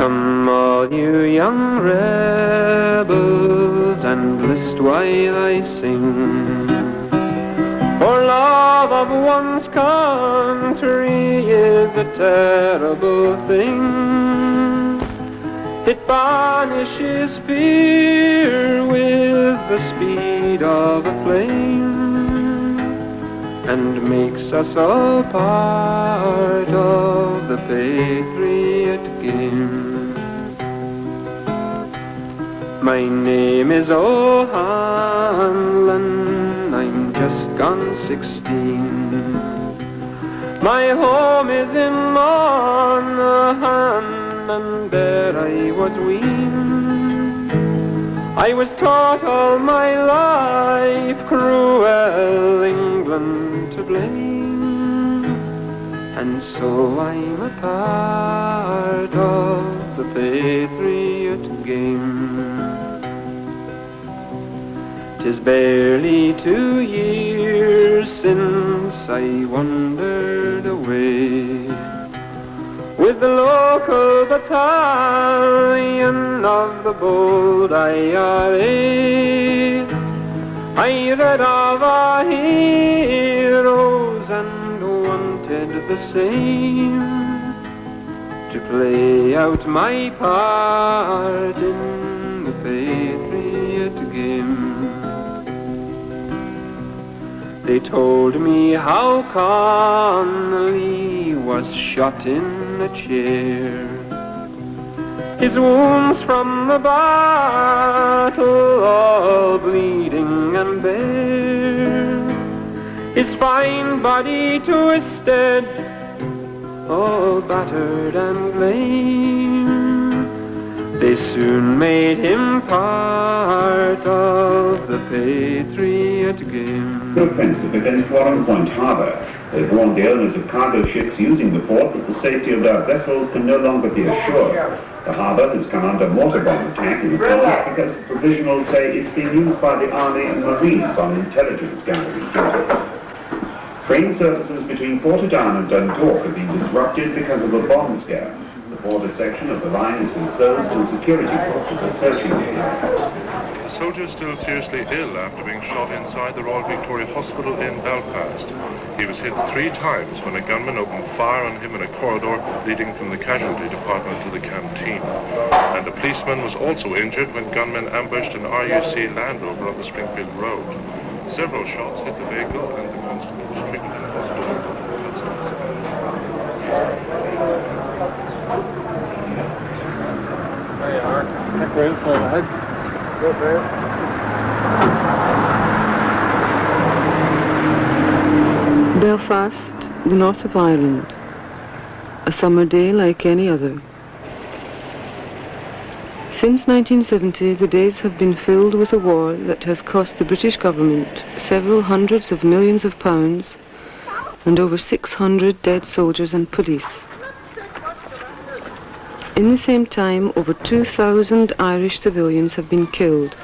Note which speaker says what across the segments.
Speaker 1: Come all you young rebels and list while I sing. For love of one's country is a terrible thing. It banishes fear with the speed of a flame, and makes us all part of the Patriot Game. My name is O'Hanlon, I'm just gone 16. My home is in Monaghan, and there I was weaned. I was taught all my life cruel England to blame, and so I'm a part of the Patriot Game. 'Tis barely 2 years since I wandered away with the local battalion of the bold IRA. I read of our heroes and wanted the same, to play out my part in the Patriot Game. They told me how Connolly was shot in a chair, his wounds from the battle all bleeding and bare, his fine body twisted, all battered and lame. They soon made him part of the Patriot Game.
Speaker 2: The offensive against Warren Point Harbour. They've warned the owners of cargo ships using the port that the safety of their vessels can no longer be assured. The harbour has come under mortar bomb attack in the past because the provisionals say it's being used by the Army and Marines on intelligence gathering duties. Train services between Portadown and Dundalk have been disrupted because of a bomb scare. The border section of the line has been closed and security forces are searching the area.
Speaker 3: A soldier is still seriously ill after being shot inside the Royal Victoria Hospital in Belfast. He was hit 3 times when a gunman opened fire on him in a corridor leading from the casualty department to the canteen. And a policeman was also injured when gunmen ambushed an RUC Land Rover on the Springfield Road. Several shots hit the vehicle and the constable was treated in hospital.
Speaker 4: There you are. Check round for the heads. Go there.
Speaker 5: Belfast, the north of Ireland. A summer day like any other. Since 1970, the days have been filled with a war that has cost the British government several hundreds of millions of pounds and over 600 dead soldiers and police. In the same time, over 2,000 Irish civilians have been killed.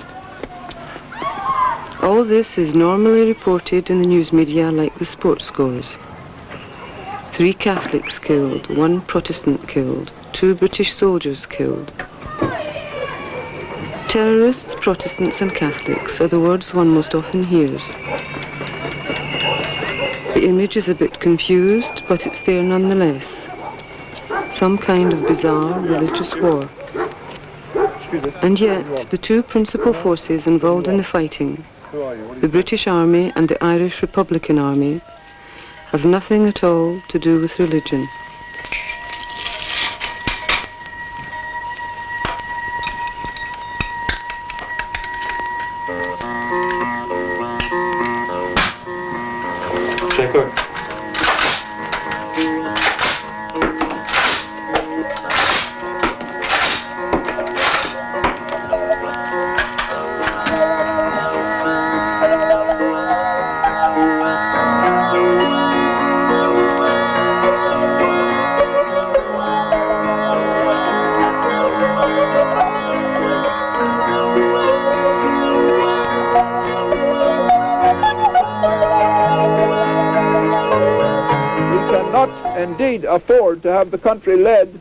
Speaker 5: All this is normally reported in the news media like the sports scores. 3 Catholics killed, 1 Protestant killed, 2 British soldiers killed. Terrorists, Protestants and Catholics are the words one most often hears. The image is a bit confused, but it's there nonetheless. Some kind of bizarre religious war. And yet, the 2 principal forces involved in the fighting, the British Army and the Irish Republican Army, have nothing at all to do with religion.
Speaker 4: Checker.
Speaker 6: Indeed afford to have the country led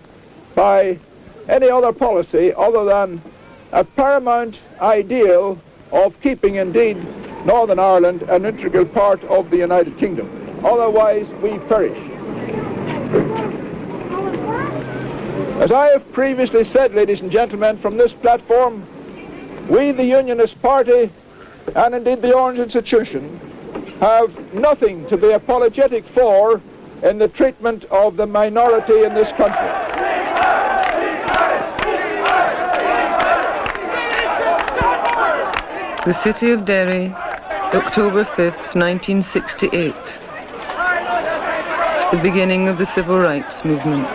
Speaker 6: by any other policy other than a paramount ideal of keeping, indeed, Northern Ireland an integral part of the United Kingdom. Otherwise, we perish. As I have previously said, ladies and gentlemen, from this platform, we, the Unionist Party, and indeed the Orange Institution, have nothing to be apologetic for in the treatment of the minority in this country.
Speaker 5: The city of Derry, October 5th, 1968. The beginning of the civil rights movement.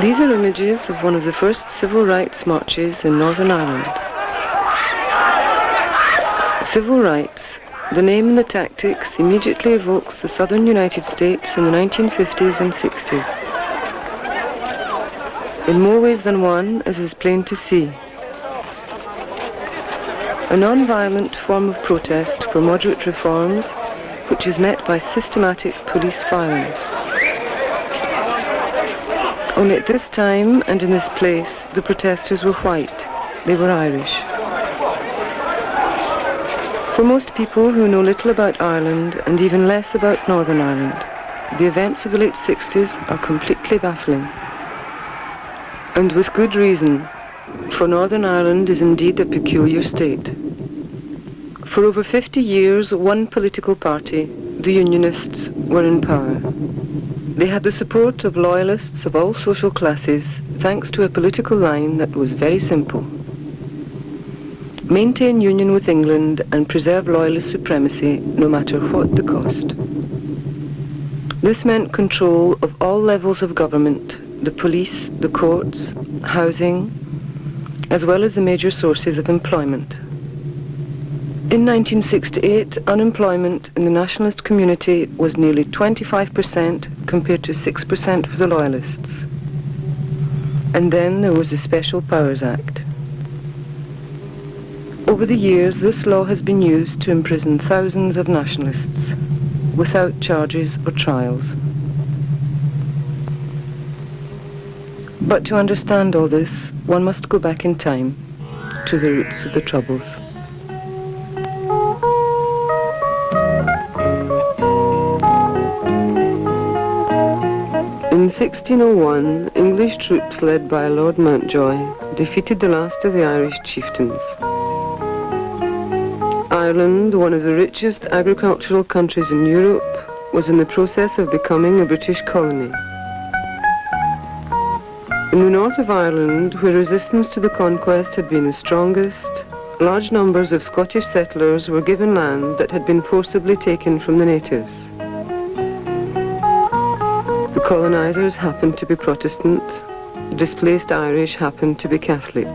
Speaker 5: These are images of one of the first civil rights marches in Northern Ireland. Civil rights, the name and the tactics immediately evokes the southern United States in the 1950s and 60s. In more ways than one, as is plain to see. A non-violent form of protest for moderate reforms, which is met by systematic police violence. Only at this time and in this place, the protesters were white. They were Irish. For most people who know little about Ireland and even less about Northern Ireland, the events of the late 60s are completely baffling. And with good reason, for Northern Ireland is indeed a peculiar state. For over 50 years, one political party, the Unionists, were in power. They had the support of loyalists of all social classes, thanks to a political line that was very simple. Maintain union with England and preserve loyalist supremacy, no matter what the cost. This meant control of all levels of government, the police, the courts, housing, as well as the major sources of employment. In 1968, unemployment in the nationalist community was nearly 25% compared to 6% for the loyalists. And then there was the Special Powers Act. Over the years, this law has been used to imprison thousands of nationalists without charges or trials. But to understand all this, one must go back in time to the roots of the Troubles. In 1601, English troops led by Lord Mountjoy defeated the last of the Irish chieftains. Ireland, one of the richest agricultural countries in Europe, was in the process of becoming a British colony. In the north of Ireland, where resistance to the conquest had been the strongest, large numbers of Scottish settlers were given land that had been forcibly taken from the natives. The colonizers happened to be Protestant, the displaced Irish happened to be Catholic.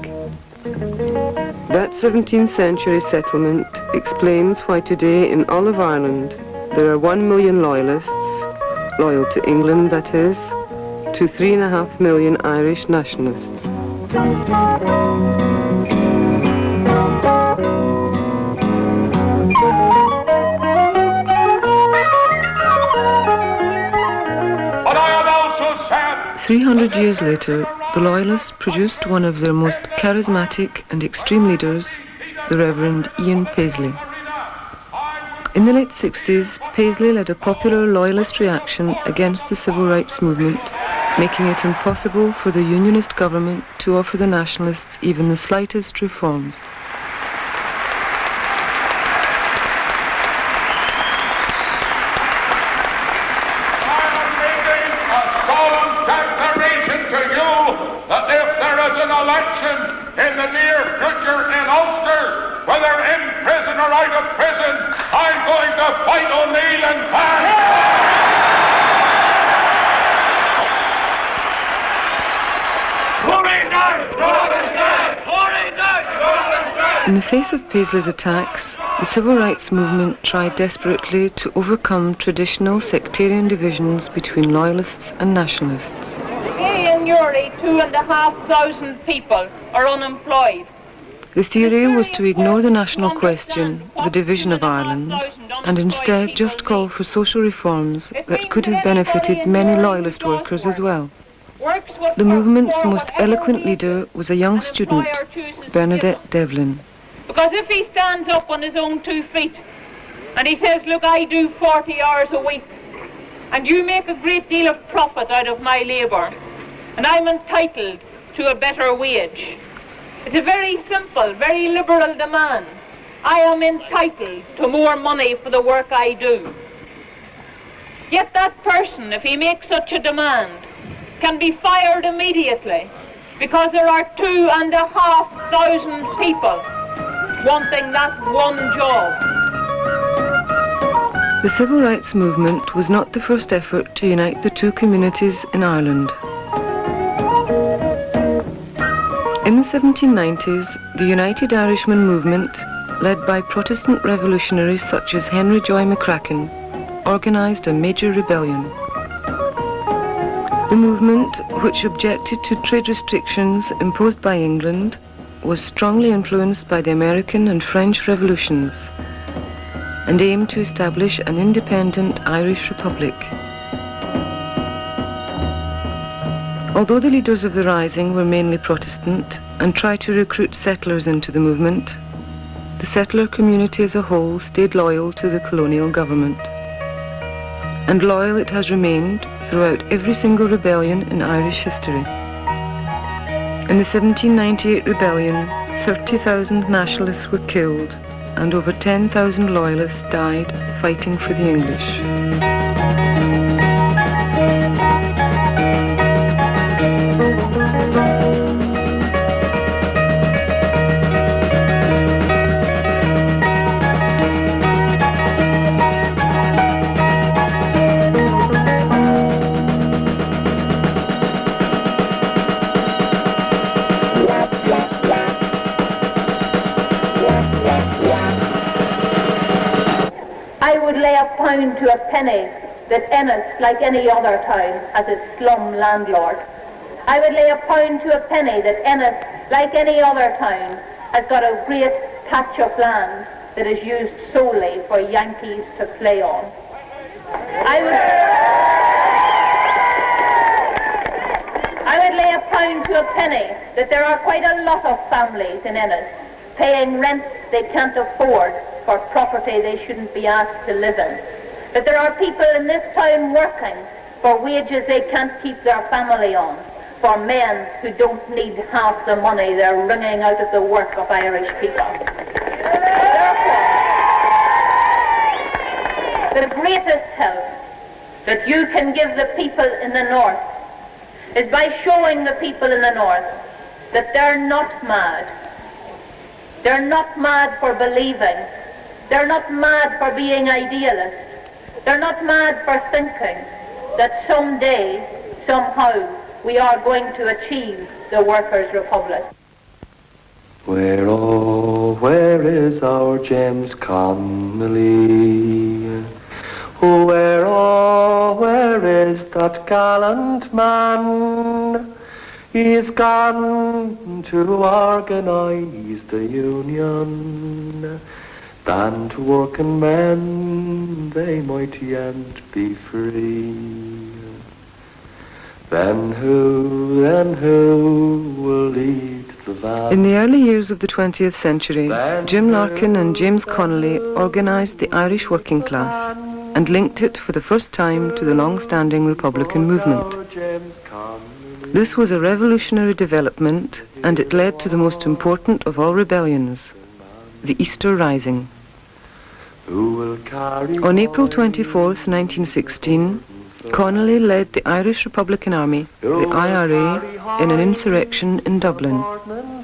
Speaker 5: That 17th century settlement explains why today in all of Ireland there are 1 million loyalists, loyal to England that is, to 3.5 million Irish nationalists.
Speaker 7: But I have also said
Speaker 5: 300 years later, the Loyalists produced one of their most charismatic and extreme leaders, the Reverend Ian Paisley. In the late 60s, Paisley led a popular Loyalist reaction against the civil rights movement, making it impossible for the Unionist government to offer the Nationalists even the slightest reforms.
Speaker 7: that if there is an election in the near future in Ulster, whether
Speaker 5: In the face of Paisley's attacks, the civil rights movement tried desperately to overcome traditional sectarian divisions between loyalists and nationalists.
Speaker 8: Here in Uri, 2,500 people are unemployed.
Speaker 5: The theory was to ignore the national question, the division of Ireland, and instead just call for social reforms that could have benefited many loyalist workers as well. The movement's most eloquent leader was a young student, Bernadette Devlin.
Speaker 8: Because if he stands up on his own 2 feet and he says, look, I do 40 hours a week and you make a great deal of profit out of my labour and I'm entitled to a better wage. It's a very simple, very liberal demand. I am entitled to more money for the work I do. Yet that person, if he makes such a demand, can be fired immediately because there are 2,500 people wanting that one job.
Speaker 5: The civil rights movement was not the first effort to unite the two communities in Ireland. In the 1790s, the United Irishmen movement, led by Protestant revolutionaries such as Henry Joy McCracken, organised a major rebellion. The movement, which objected to trade restrictions imposed by England, was strongly influenced by the American and French revolutions and aimed to establish an independent Irish republic. Although the leaders of the rising were mainly Protestant and tried to recruit settlers into the movement, the settler community as a whole stayed loyal to the colonial government. And loyal it has remained throughout every single rebellion in Irish history. In the 1798 rebellion, 30,000 nationalists were killed and over 10,000 loyalists died fighting for the English.
Speaker 8: Pound to a penny that Ennis, like any other town, has its slum landlord. I would lay a pound to a penny that Ennis, like any other town, has got a great patch of land that is used solely for Yankees to play on. I would lay a pound to a penny that there are quite a lot of families in Ennis paying rents they can't afford for property they shouldn't be asked to live in. That there are people in this town working for wages they can't keep their family on, for men who don't need half the money they're wringing out of the work of Irish people. Therefore, the greatest help that you can give the people in the north is by showing the people in the north that they're not mad. They're not mad for believing. They're not mad for being idealists. They're not mad for thinking that someday, somehow, we are going to achieve the Workers' Republic.
Speaker 1: Where, oh, where is our James Connolly? Where, oh, where is that gallant man? He's gone to organise the Union. Than to working men, they might yet be free. Then who will lead the van?
Speaker 5: In the early years of the 20th century, Jim Larkin and James Connolly organised the Irish working class and linked it for the first time to the long-standing Republican movement. This was a revolutionary development and it led to the most important of all rebellions, the Easter Rising. On April 24th, 1916, Connolly led the Irish Republican Army, the IRA, in an insurrection in Dublin.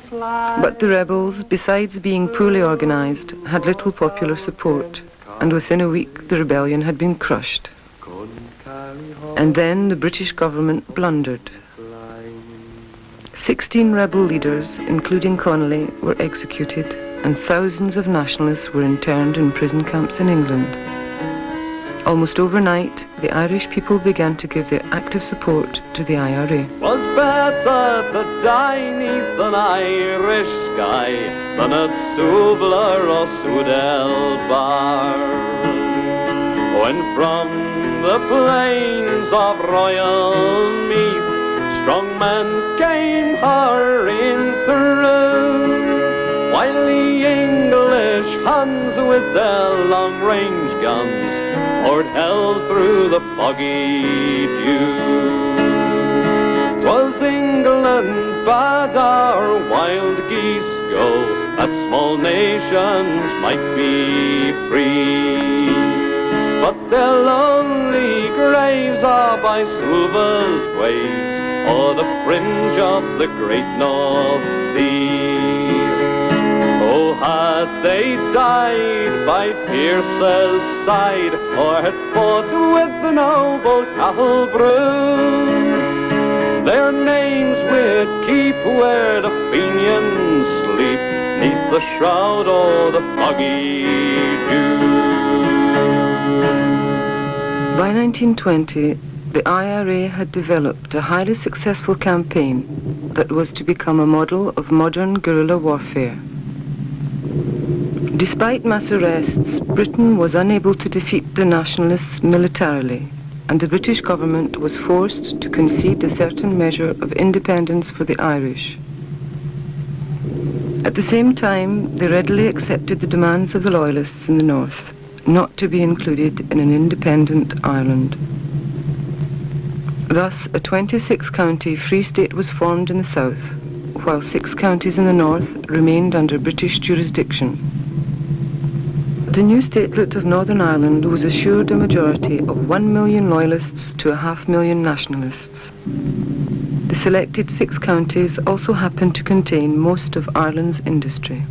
Speaker 5: But the rebels, besides being poorly organised, had little popular support, and within a week the rebellion had been crushed. And then the British government blundered. 16 rebel leaders, including Connolly, were executed, and thousands of nationalists were interned in prison camps in England. Almost overnight, the Irish people began to give their active support to the IRA.
Speaker 9: Was better to die 'neath an Irish sky than at Suvla or Sudel Bar. When from the plains of Royal Meath strong men came hurrying through, while the English Huns with their long-range guns poured hell through the foggy dew. 'Twas England bade our wild geese go, that small nations might be free. But their lonely graves are by Suva's waves, or the fringe of the great North Sea. Oh, had they died by Pierce's side, or had fought with the noble Cathal Brune, their names we'd keep where the Fenians sleep, 'neath the shroud or the foggy dew.
Speaker 5: By 1920, the IRA had developed a highly successful campaign that was to become a model of modern guerrilla warfare. Despite mass arrests, Britain was unable to defeat the nationalists militarily, and the British government was forced to concede a certain measure of independence for the Irish. At the same time, they readily accepted the demands of the Loyalists in the north, not to be included in an independent Ireland. Thus, a 26-county Free State was formed in the south, while 6 counties in the north remained under British jurisdiction. The new statelet of Northern Ireland was assured a majority of 1 million Loyalists to 500,000 nationalists. The selected 6 counties also happened to contain most of Ireland's industry.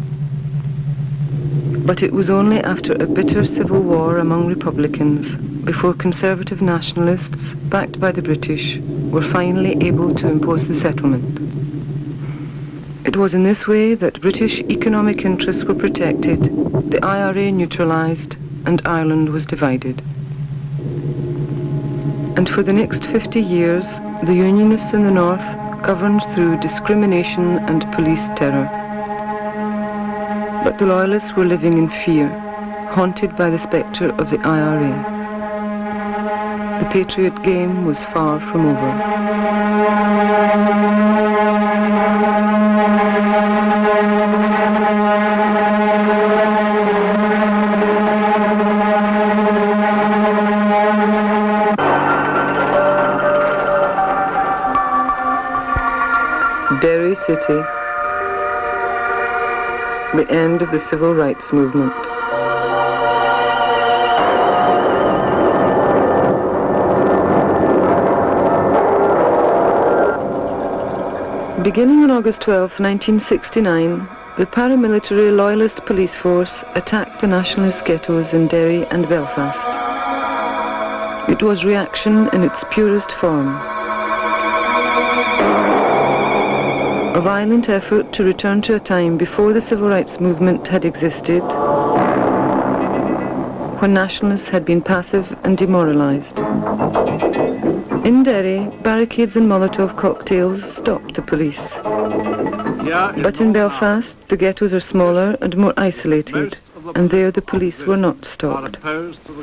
Speaker 5: But it was only after a bitter civil war among Republicans before conservative nationalists, backed by the British, were finally able to impose the settlement. It was in this way that British economic interests were protected, the IRA neutralised, and Ireland was divided. And for the next 50 years, the Unionists in the north governed through discrimination and police terror. But the Loyalists were living in fear, haunted by the spectre of the IRA. The Patriot Game was far from over. Derry City, the end of the civil rights movement. Beginning on August 12, 1969, the paramilitary Loyalist police force attacked the nationalist ghettos in Derry and Belfast. It was reaction in its purest form. A violent effort to return to a time before the civil rights movement had existed, when nationalists had been passive and demoralized. In Derry, barricades and Molotov cocktails stopped the police. But in Belfast, the ghettos are smaller and more isolated, and there the police were not stopped.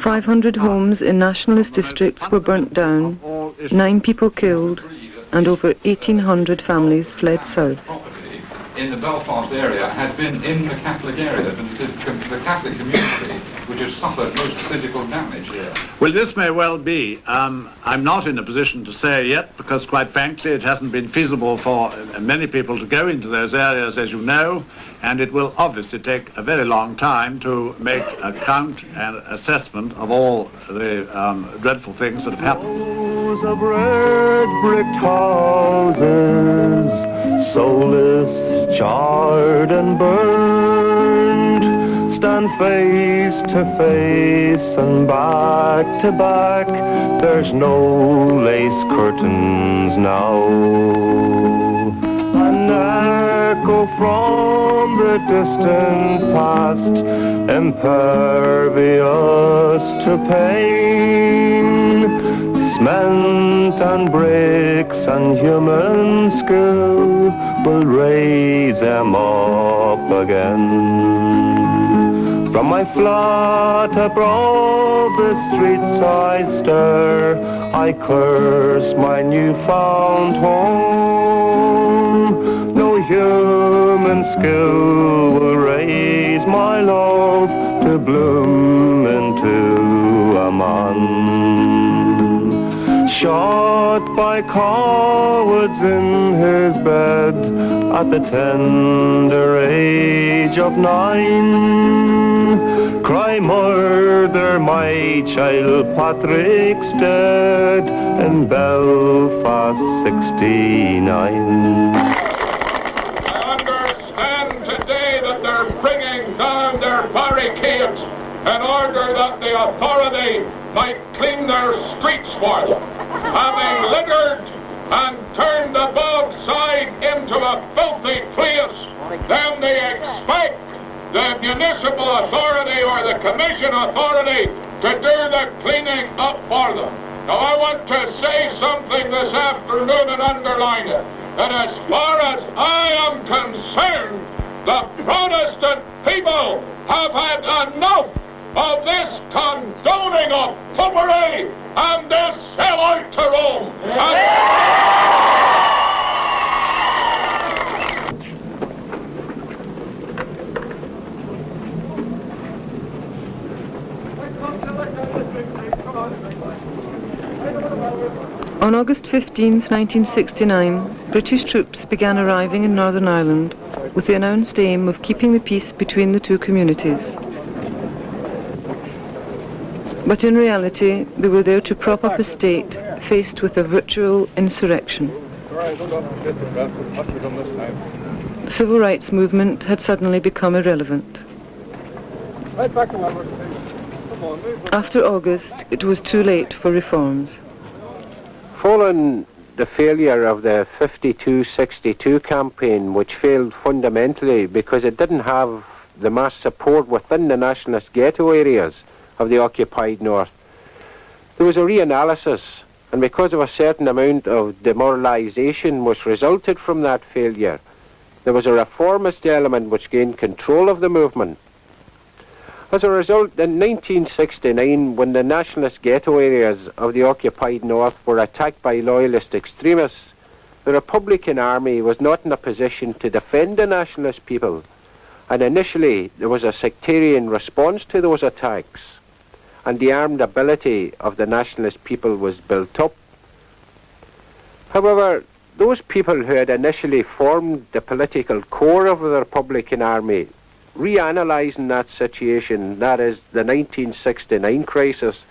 Speaker 5: 500 homes in nationalist districts were burnt down, 9 people killed, and over 1,800 families fled south.
Speaker 10: In the Belfast area has been in the Catholic area, but it is the Catholic community which has suffered most physical damage here.
Speaker 11: Well, this may well be. I'm not in a position to say yet, because quite frankly it hasn't been feasible for many people to go into those areas, as you know, and it will obviously take a very long time to make a count and assessment of all the dreadful things that have happened.
Speaker 12: Rows of red brick houses, soulless, charred and burned, stand face to face and back to back. There's no lace curtains now. echo from the distant past, impervious to pain. Cement and bricks and human skill will raise them up again. From my flat above the streets I stare, I curse my newfound home. No human skill will raise my love to bloom into a man. Shot by cowards in his bed at the tender age of 9. Cry murder, my child Patrick's dead in Belfast 69.
Speaker 7: I understand today that they're bringing down their barricades in order that the authority might clean their streets for them. Having littered and turned the bog side into a filthy place, then they expect the municipal authority or the commission authority to do the cleaning up for them. Now I want to say something this afternoon and underline it, that as far as I am concerned, the Protestant people have had enough of this condoning of popery and this sellout to Rome.
Speaker 5: On August 15th, 1969, British troops began arriving in Northern Ireland with the announced aim of keeping the peace between the two communities. But in reality, they were there to prop up a state faced with a virtual insurrection. The civil rights movement had suddenly become irrelevant. After August, it was too late for reforms.
Speaker 13: Following the failure of the 52-62 campaign, which failed fundamentally because it didn't have the mass support within the nationalist ghetto areas of the occupied North, there was a reanalysis, and because of a certain amount of demoralisation which resulted from that failure, there was a reformist element which gained control of the movement. As a result, in 1969, when the nationalist ghetto areas of the occupied North were attacked by loyalist extremists, the Republican Army was not in a position to defend the nationalist people, and initially there was a sectarian response to those attacks, and the armed ability of the nationalist people was built up. However, those people who had initially formed the political core of the Republican Army, reanalysing that situation, that is the 1969 crisis,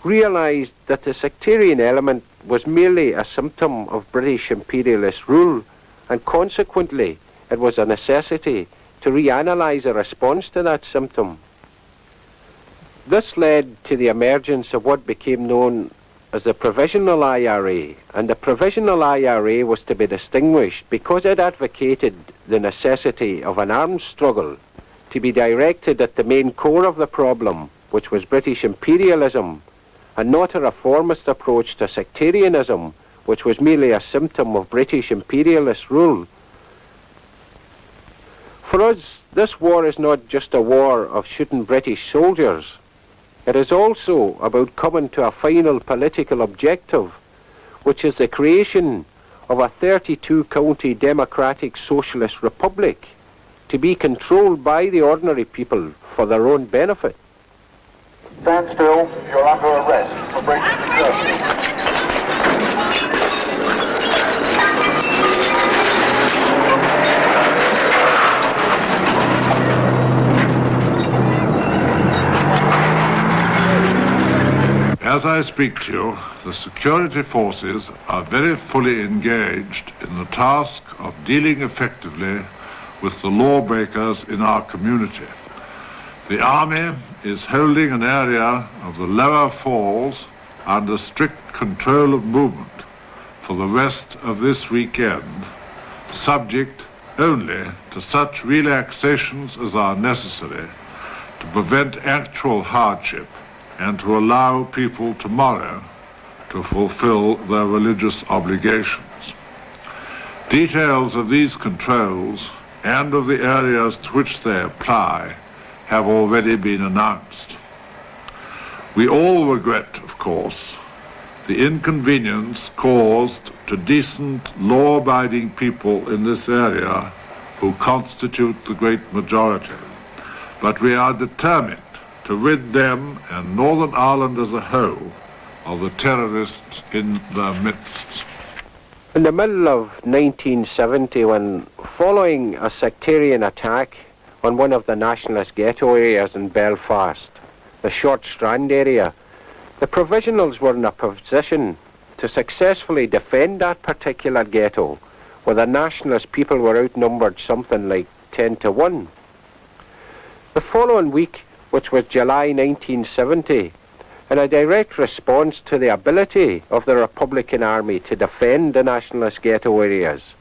Speaker 13: realised that the sectarian element was merely a symptom of British imperialist rule, and consequently it was a necessity to reanalyse a response to that symptom. This led to the emergence of what became known as the Provisional IRA, and the Provisional IRA was to be distinguished because it advocated the necessity of an armed struggle to be directed at the main core of the problem, which was British imperialism, and not a reformist approach to sectarianism, which was merely a symptom of British imperialist rule. For us, this war is not just a war of shooting British soldiers. It is also about coming to a final political objective, which is the creation of a 32-county democratic socialist republic to be controlled by the ordinary people for their own benefit.
Speaker 7: Stand still, you're under arrest for breaking security.
Speaker 3: As I speak to you, the security forces are very fully engaged in the task of dealing effectively with the lawbreakers in our community. The army is holding an area of the lower falls under strict control of movement for the rest of this weekend, subject
Speaker 14: only to such relaxations as are necessary to prevent actual hardship and to allow people tomorrow to fulfill their religious obligations. Details of these controls and of the areas to which they apply have already been announced. We all regret, of course, the inconvenience caused to decent, law-abiding people in this area who constitute the great majority. But we are determined to rid them and Northern Ireland as a whole of the terrorists in their midst.
Speaker 13: In the middle of 1970, when following a sectarian attack on one of the nationalist ghetto areas in Belfast, the Short Strand area, the Provisionals were in a position to successfully defend that particular ghetto, where the nationalist people were outnumbered something like 10 to 1. The following week, which was July 1970, in a direct response to the ability of the Republican Army to defend the nationalist ghetto areas,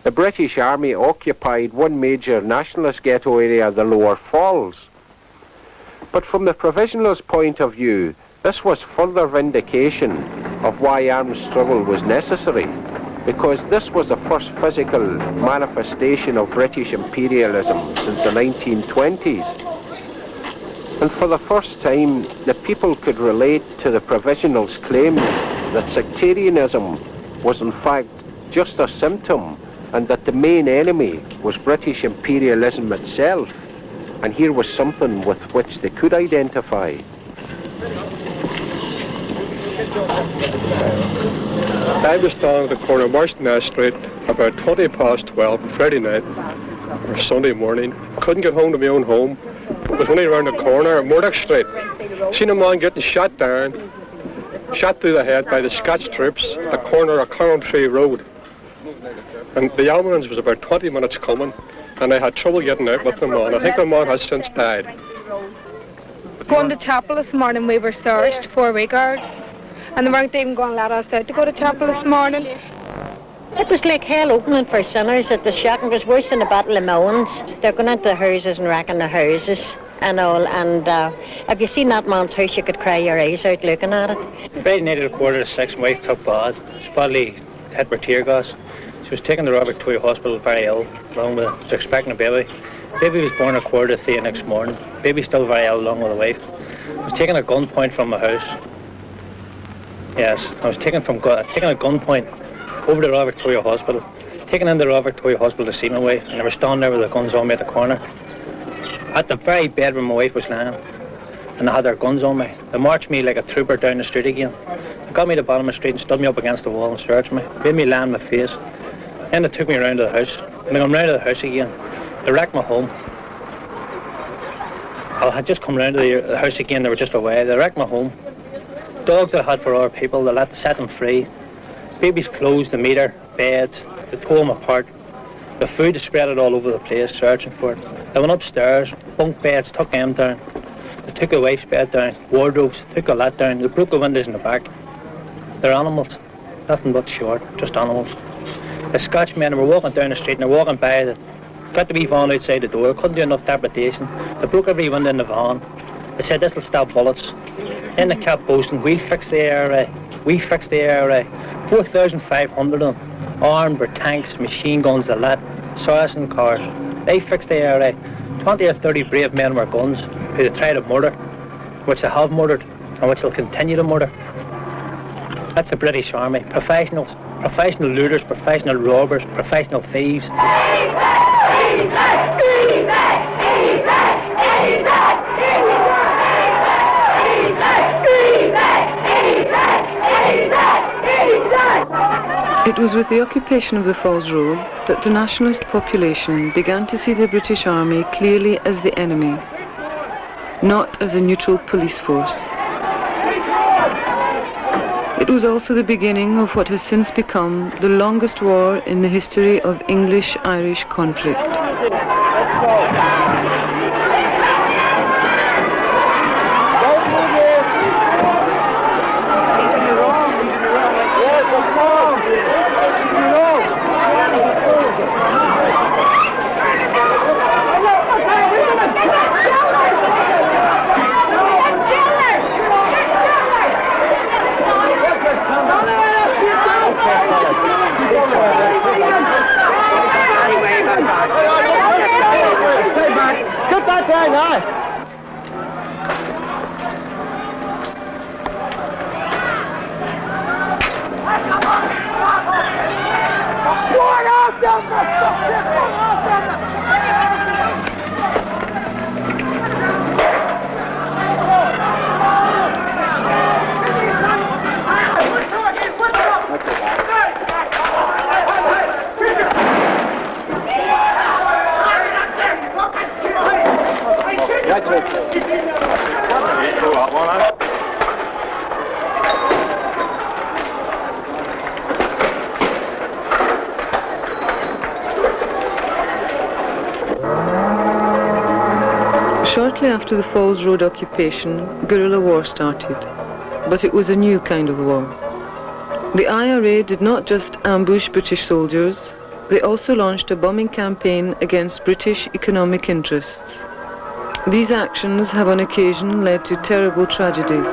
Speaker 13: the British Army occupied one major nationalist ghetto area, the Lower Falls. But from the Provisionals' point of view, this was further vindication of why armed struggle was necessary, because this was the first physical manifestation of British imperialism since the 1920s. And for the first time, the people could relate to the Provisionals' claims that sectarianism was in fact just a symptom and that the main enemy was British imperialism itself. And here was something with which they could identify.
Speaker 4: I was down at the corner of Marston Street about 20 past 12 Friday night or Sunday morning. Couldn't get home to my own home. It was only around the corner at Murdoch Street. Seen a man getting shot down, shot through the head by the Scotch troops at the corner of Connolly Road. And the ambulance was about 20 minutes coming, and I had trouble getting out with the man. I think the man has since died.
Speaker 15: Going to chapel this morning, we were searched 4 guards, and they weren't even going to let us out to go to chapel this morning.
Speaker 16: It was like hell opening for sinners. It was shocking. It was worse than the Battle of Mons. They're going into the houses and wrecking the houses and all. And if you seen that man's house, you could cry your eyes out looking at it.
Speaker 17: Friday night at 6:15, my wife took bad. She was badly hit with tear gas. She was taken to Royal Victoria Hospital very ill, along with, she was expecting a baby. Baby was born at 3:15 the next morning. Baby still very ill, along with the wife. I was taken at gunpoint from my house. Yes, I was taken at gunpoint over to Royal Victoria Hospital. Taken into Royal Victoria Hospital to see my wife, and they were standing there with their guns on me at the corner. At the very bed where my wife was lying, and they had their guns on me. They marched me like a trooper down the street again. They got me to the bottom of the street and stood me up against the wall and searched me. Made me lie on my face. Then they took me around to the house. When I come round to the house again, they wrecked my home. I had just come round to the house again, they were just away. They wrecked my home. Dogs I had for our people, they set them free. Baby's clothes, the meter, beds, they tore them apart. The food is spread it all over the place, searching for it. They went upstairs, bunk beds, took them down. They took the wife's bed down, wardrobes, took all that down. They broke the windows in the back. They're animals, nothing but short, just animals. The Scotch men were walking down the street and they're walking by, got the wee van outside the door, couldn't do enough interpretation. They broke every window in the van. They said this will stop bullets. Then they kept boasting, we'll fix the ARA, we fix the ARA. 4,500 of them, armed with tanks, machine guns, the lot, Saracen cars. They fixed the ARA. 20 or 30 brave men with guns who they tried to murder, which they have murdered, and which they'll continue to murder. That's the British Army. Professionals, professional looters, professional robbers, professional thieves.
Speaker 5: It was with the occupation of the Falls Road that the nationalist population began to see the British Army clearly as the enemy, not as a neutral police force. It was also the beginning of what has since become the longest war in the history of English-Irish conflict.
Speaker 18: down now.
Speaker 5: Shortly after the Falls Road occupation, guerrilla war started, but it was a new kind of war. The IRA did not just ambush British soldiers, they also launched a bombing campaign against British economic interests. These actions have on occasion led to terrible tragedies,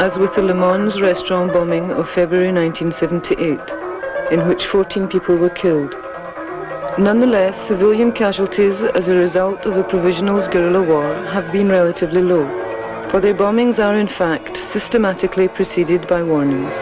Speaker 5: as with the Le Mans restaurant bombing of February 1978, in which 14 people were killed. Nonetheless, civilian casualties as a result of the Provisionals' guerrilla war have been relatively low, for their bombings are in fact systematically preceded by warnings.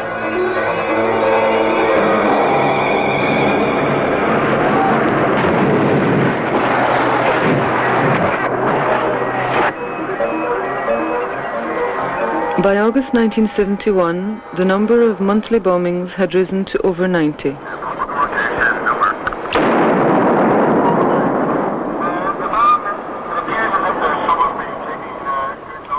Speaker 5: By August 1971, the number of monthly bombings had risen to over 90.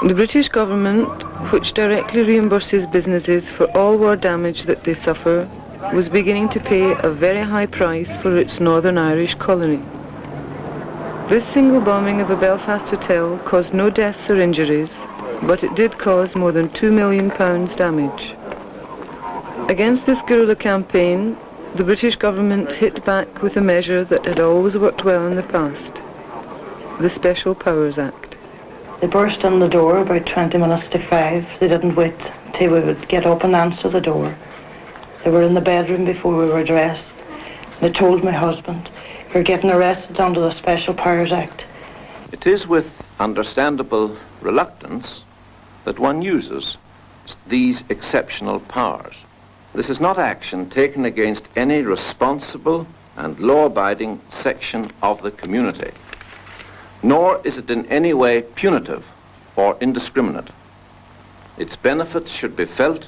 Speaker 5: The British government, which directly reimburses businesses for all war damage that they suffer, was beginning to pay a very high price for its Northern Irish colony. This single bombing of a Belfast hotel caused no deaths or injuries, but it did cause more than £2 million damage. Against this guerrilla campaign, the British government hit back with a measure that had always worked well in the past, the Special Powers Act.
Speaker 19: They burst in the door about 20 minutes to 5. They didn't wait till we would get up and answer the door. They were in the bedroom before we were dressed. They told my husband, "You're getting arrested under the Special Powers Act."
Speaker 20: It is with understandable reluctance that one uses these exceptional powers. This is not action taken against any responsible and law-abiding section of the community, nor is it in any way punitive or indiscriminate. Its benefits should be felt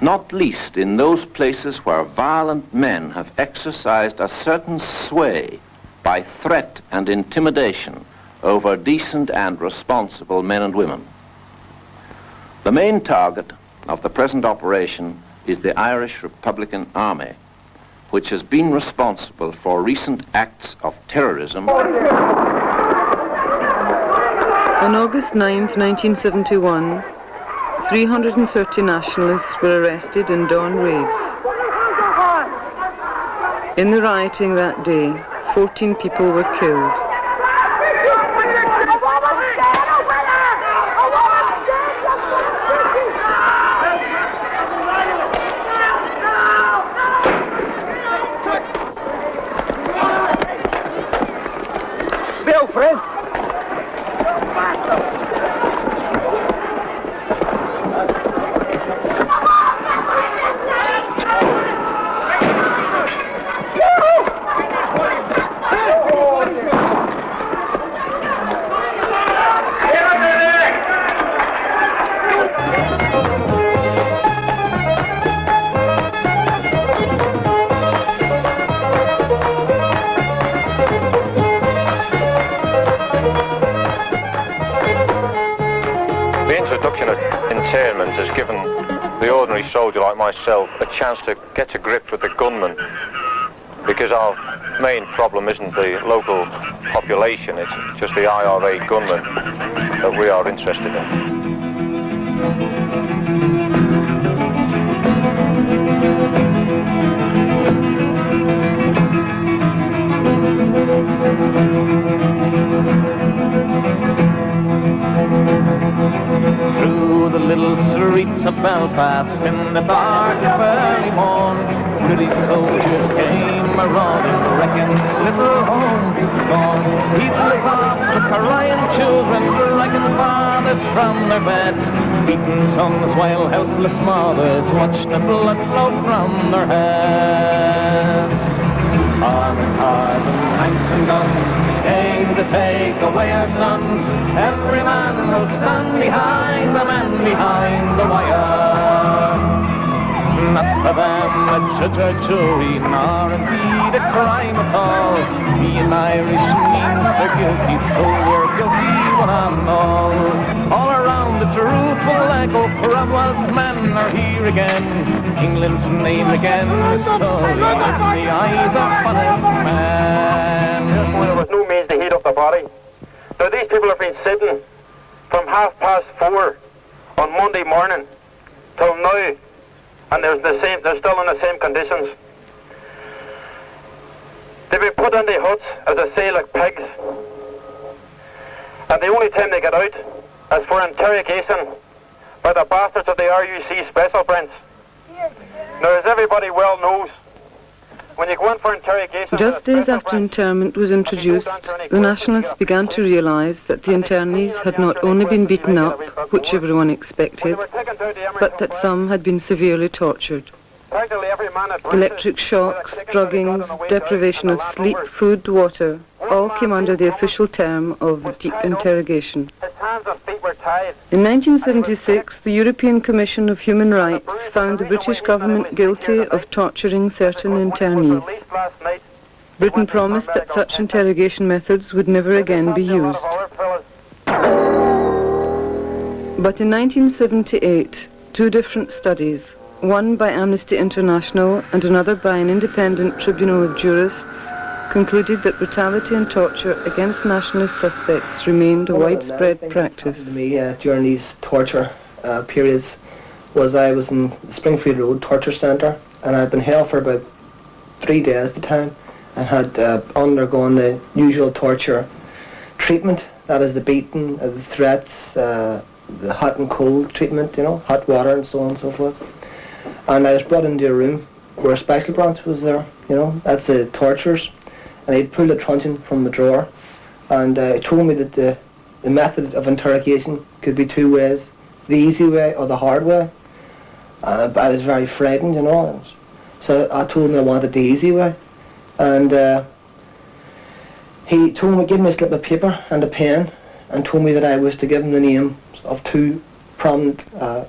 Speaker 20: not least in those places where violent men have exercised a certain sway by threat and intimidation over decent and responsible men and women. The main target of the present operation is the Irish Republican Army, which has been responsible for recent acts of terrorism.
Speaker 5: On August 9, 1971, 330 nationalists were arrested in dawn raids. In the rioting that day, 14 people were killed.
Speaker 18: Bill, friend.
Speaker 21: Has given the ordinary soldier like myself a chance to get to grips with the gunmen, because our main problem isn't the local population, it's just the IRA gunmen that we are interested in.
Speaker 9: Through the little streets of Belfast in the dark of early morn. British soldiers came marauding, wrecking little homes in scorn. Heedless of the crying children, dragging fathers from their beds, beaten sons while helpless mothers watched the blood flow from their heads. Armored cars and tanks and guns aim to take away our sons. Every man will stand behind the man behind the wire. Not for them a judge or jury, nor indeed a crime at all. Being Irish means they're guilty, so we're guilty one and all. All around the truth will echo, Cromwell's men are here again. England's name again is sullied in the eyes of honest men.
Speaker 2: There was no means to heat up the body. Now these people have been sitting from 4:30 on Monday morning till now, and they're still in the same conditions. They've been put in the huts, as I say, like pigs. And the only time they get out is for interrogation by the bastards of the RUC special branch. Now, as everybody well knows, when you go in for interrogation...
Speaker 5: Just days after internment was introduced, the nationalists began to realise that the internees had not only been beaten up, which everyone expected, but that some had been severely tortured. Electric shocks, druggings, deprivation of sleep, food, water, all came under the official term of deep interrogation. In 1976, the European Commission of Human Rights found the British government guilty of torturing certain internees. Britain promised that such interrogation methods would never again be used. But in 1978, two different studies, one by Amnesty International and another by an independent tribunal of jurists, concluded that brutality and torture against nationalist suspects remained a widespread practice.
Speaker 22: To me, during these torture periods, was I was in the Springfield Road Torture Centre, and I'd been held for about 3 days at the time, and had undergone the usual torture treatment, that is the beating, the threats, the hot and cold treatment, you know, hot water and so on and so forth. And I was brought into a room where a special branch was there, you know, that's the torturers. And he'd pulled a truncheon from the drawer, and he told me that the method of interrogation could be two ways, the easy way or the hard way. But I was very frightened, you know, so I told him I wanted the easy way. And he told me, give me a slip of paper and a pen, and told me that I was to give him the names of two prominent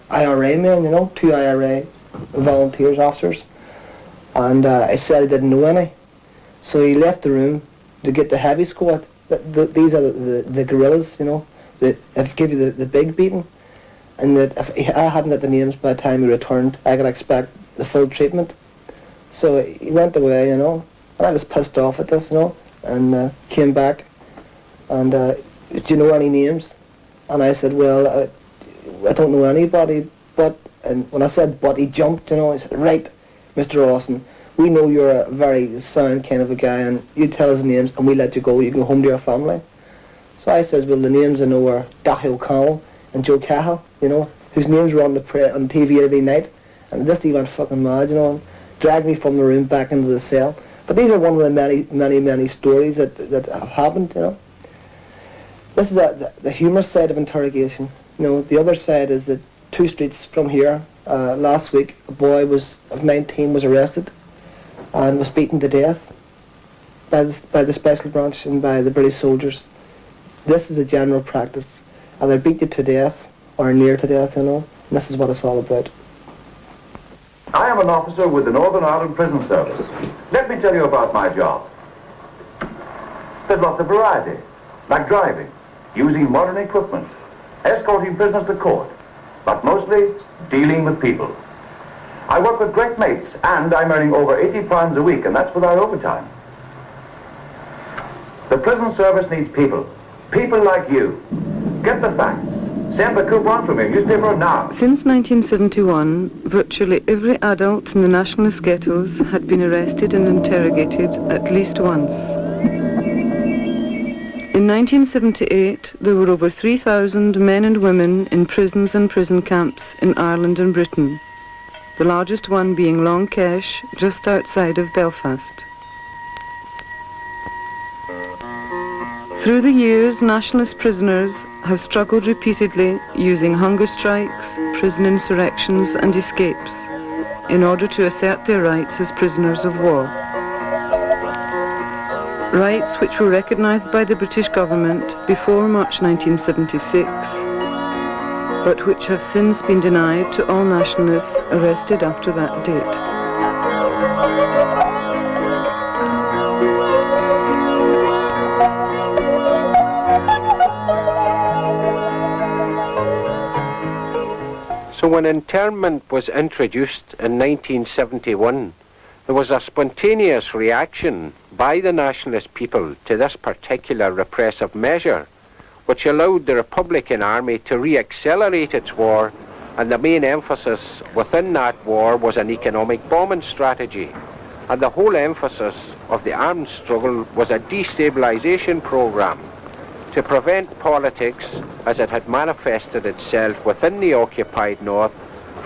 Speaker 22: IRA men, you know, two IRA volunteers, officers. And I said I didn't know any. So he left the room to get the heavy squad. These are the guerrillas, you know, that give you the big beating. And that if I hadn't got the names by the time he returned, I could expect the full treatment. So he went away, you know, and I was pissed off at this, you know, and came back. And do you know any names? And I said, well, I don't know anybody, but, and when I said but, he jumped, you know, he said, right, Mr. Austin, we know you're a very sound kind of a guy, and you tell us names and we let you go. You can go home to your family. So I says, well, the names I know are Daithí O'Connell and Joe Cahill, you know, whose names were on TV every night. And this he went fucking mad, you know, and dragged me from the room back into the cell. But these are one of the many stories that have happened, you know. This is the humorous side of interrogation. You know, the other side is that 2 streets from here, last week, a boy of 19 was arrested and was beaten to death by the special branch and by the British soldiers. This is a general practice. Either beat you to death or near to death, you know, and this is what it's all about.
Speaker 23: I am an officer with the Northern Ireland Prison Service. Let me tell you about my job. There's lots of variety, like driving, using modern equipment, escorting prisoners to court, but mostly dealing with people. I work with great mates, and I'm earning over 80 pounds a week, and that's without overtime. The prison service needs people. People like you. Get the facts. Send the coupon from your newspaper now.
Speaker 5: Since 1971, virtually every adult in the nationalist ghettos had been arrested and interrogated at least once. In 1978, there were over 3,000 men and women in prisons and prison camps in Ireland and Britain, the largest one being Long Kesh, just outside of Belfast. Through the years, nationalist prisoners have struggled repeatedly using hunger strikes, prison insurrections and escapes in order to assert their rights as prisoners of war. Rights which were recognised by the British government before March 1976, but which have since been denied to all nationalists arrested after that date.
Speaker 13: So when internment was introduced in 1971, there was a spontaneous reaction by the nationalist people to this particular repressive measure, which allowed the Republican Army to re-accelerate its war, and the main emphasis within that war was an economic bombing strategy. And the whole emphasis of the armed struggle was a destabilization program to prevent politics, as it had manifested itself within the occupied North,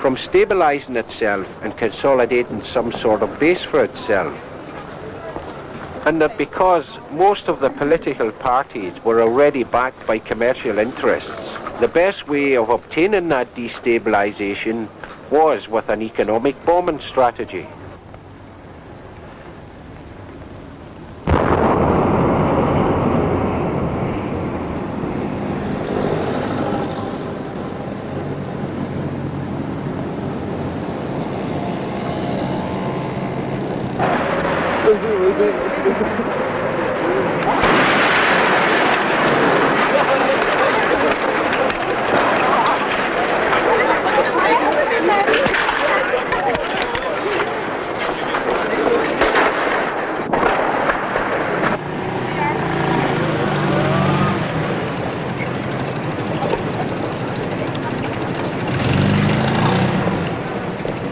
Speaker 13: from stabilizing itself and consolidating some sort of base for itself. And that because most of the political parties were already backed by commercial interests, the best way of obtaining that destabilization was with an economic bombing strategy.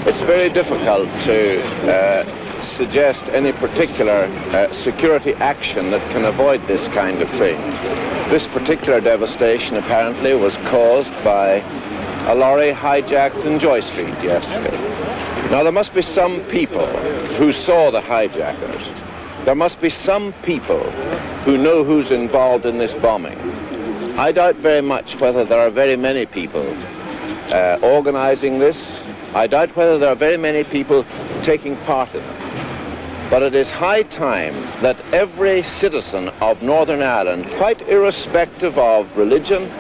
Speaker 20: It's very difficult to suggest any particular security action that can avoid this kind of thing. This particular devastation apparently was caused by a lorry hijacked in Joy Street yesterday. Now there must be some people who saw the hijackers. There must be some people who know who's involved in this bombing. I doubt very much whether there are very many people organizing this. I doubt whether there are very many people taking part in it. But it is high time that every citizen of Northern Ireland, quite irrespective of religion,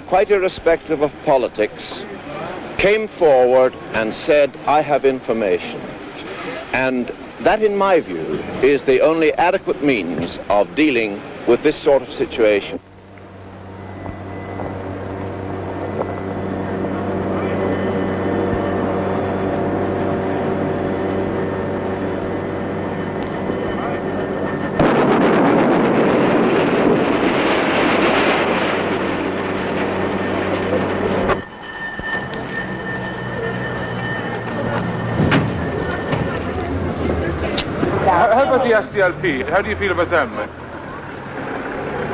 Speaker 20: quite irrespective of politics, came forward and said, I have information. And that, in my view, is the only adequate means of dealing with this sort of situation.
Speaker 1: How about the SDLP? How do you feel about them?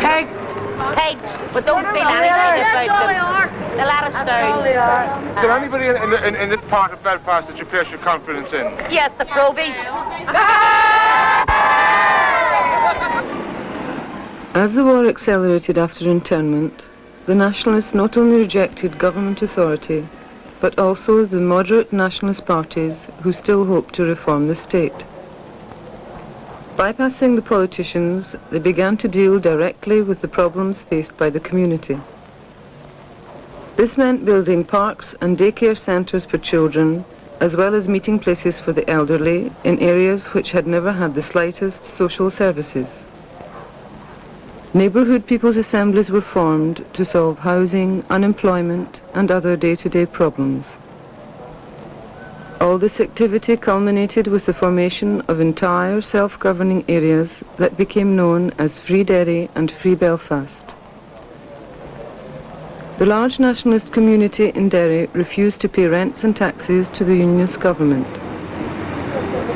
Speaker 16: Pigs, but don't feel anything about them. They'll let us down.
Speaker 1: Is there anybody in this part of Belfast that you place your confidence in?
Speaker 16: Yes, the Provies.
Speaker 5: As the war accelerated after internment, the nationalists not only rejected government authority, but also the moderate nationalist parties who still hoped to reform the state. Bypassing the politicians, they began to deal directly with the problems faced by the community. This meant building parks and daycare centres for children, as well as meeting places for the elderly in areas which had never had the slightest social services. Neighbourhood people's assemblies were formed to solve housing, unemployment and other day-to-day problems. All this activity culminated with the formation of entire self-governing areas that became known as Free Derry and Free Belfast. The large nationalist community in Derry refused to pay rents and taxes to the Unionist government,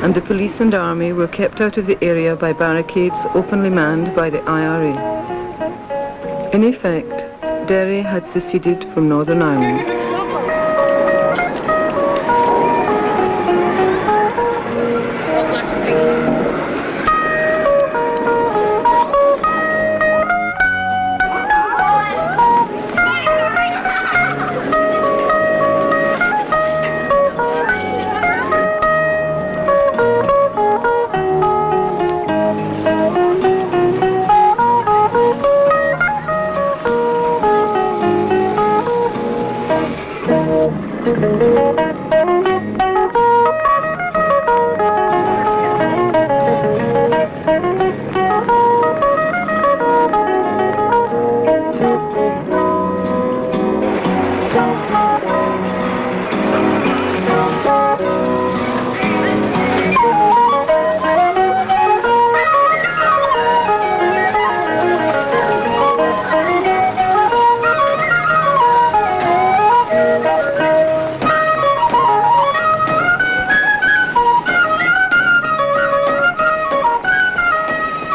Speaker 5: and the police and army were kept out of the area by barricades openly manned by the IRA. In effect, Derry had seceded from Northern Ireland.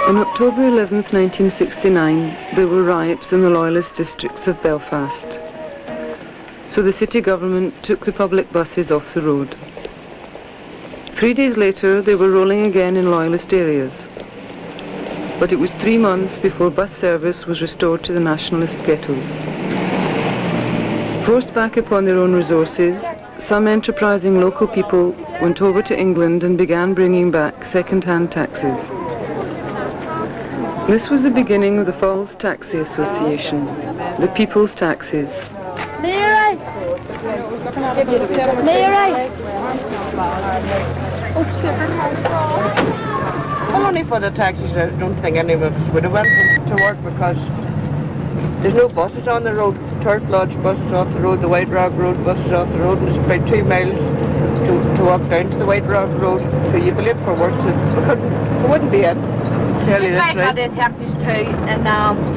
Speaker 5: On October 11th, 1969, there were riots in the Loyalist districts of Belfast. So the city government took the public buses off the road. 3 days later, they were rolling again in Loyalist areas. But it was 3 months before bus service was restored to the nationalist ghettos. Forced back upon their own resources, some enterprising local people went over to England and began bringing back second-hand taxis. This was the beginning of the Falls Taxi Association, the People's Taxis.
Speaker 6: Leroy! Leroy!
Speaker 8: Well, only for the taxis, I don't think any of us would have went to work because there's no buses on the road. Turf Lodge buses off the road, the White Rock Road buses off the road, and it's about 2 miles to walk down to the White Rock Road. So you'd be late for work, so we wouldn't be in. Tell you this, right?
Speaker 6: Got the taxis too, and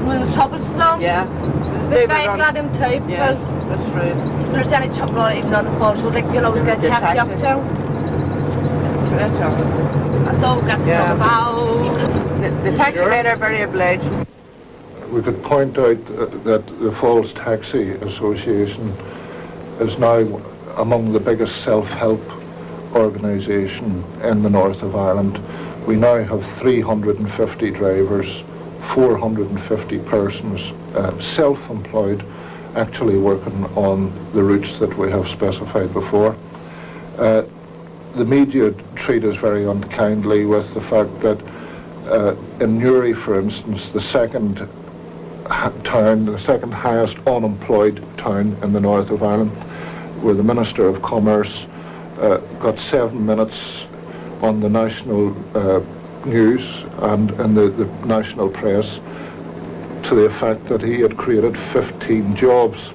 Speaker 6: when the troubles along,
Speaker 8: yeah,
Speaker 6: they got them too, because
Speaker 8: that's right.
Speaker 6: There's any trouble on even on the falls, so like you'll always get a taxi up too.
Speaker 8: That's all.
Speaker 6: That's all we got to talk about.
Speaker 8: The taxi men are very obliged.
Speaker 14: We could point out that the Falls Taxi Association is now among the biggest self-help organisation in the north of Ireland. We now have 350 drivers, 450 persons, self-employed, actually working on the routes that we have specified before. The media treat us very unkindly with the fact that in Newry, for instance, the second highest unemployed town in the north of Ireland, where the Minister of Commerce got 7 minutes on the national news and in the national press to the effect that he had created 15 jobs.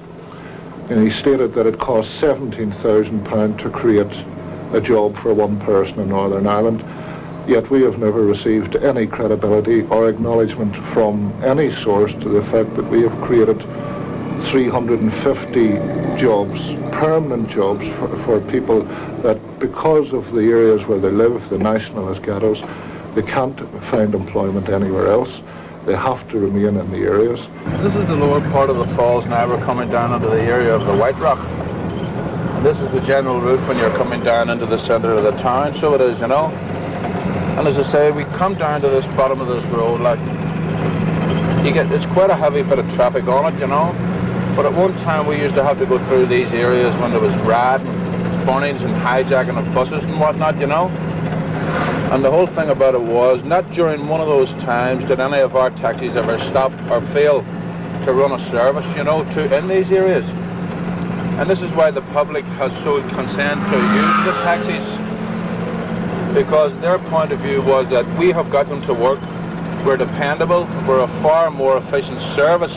Speaker 14: And he stated that it cost £17,000 to create a job for one person in Northern Ireland. Yet we have never received any credibility or acknowledgement from any source to the effect that we have created 350 jobs, permanent jobs for people that because of the areas where they live, the nationalist ghettos, they can't find employment anywhere else. They have to remain in the areas.
Speaker 10: This is the lower part of the falls now. We're coming down into the area of the White Rock. And this is the general route when you're coming down into the centre of the town, so it is, you know. And as I say, we come down to this bottom of this road, like, it's quite a heavy bit of traffic on it, you know. But at one time we used to have to go through these areas when there was rioting, burnings and hijacking of buses and whatnot, you know. And the whole thing about it was, not during one of those times did any of our taxis ever stop or fail to run a service, you know, in these areas. And this is why the public has showed consent to use the taxis, because their point of view was that we have got them to work, we're dependable, we're a far more efficient service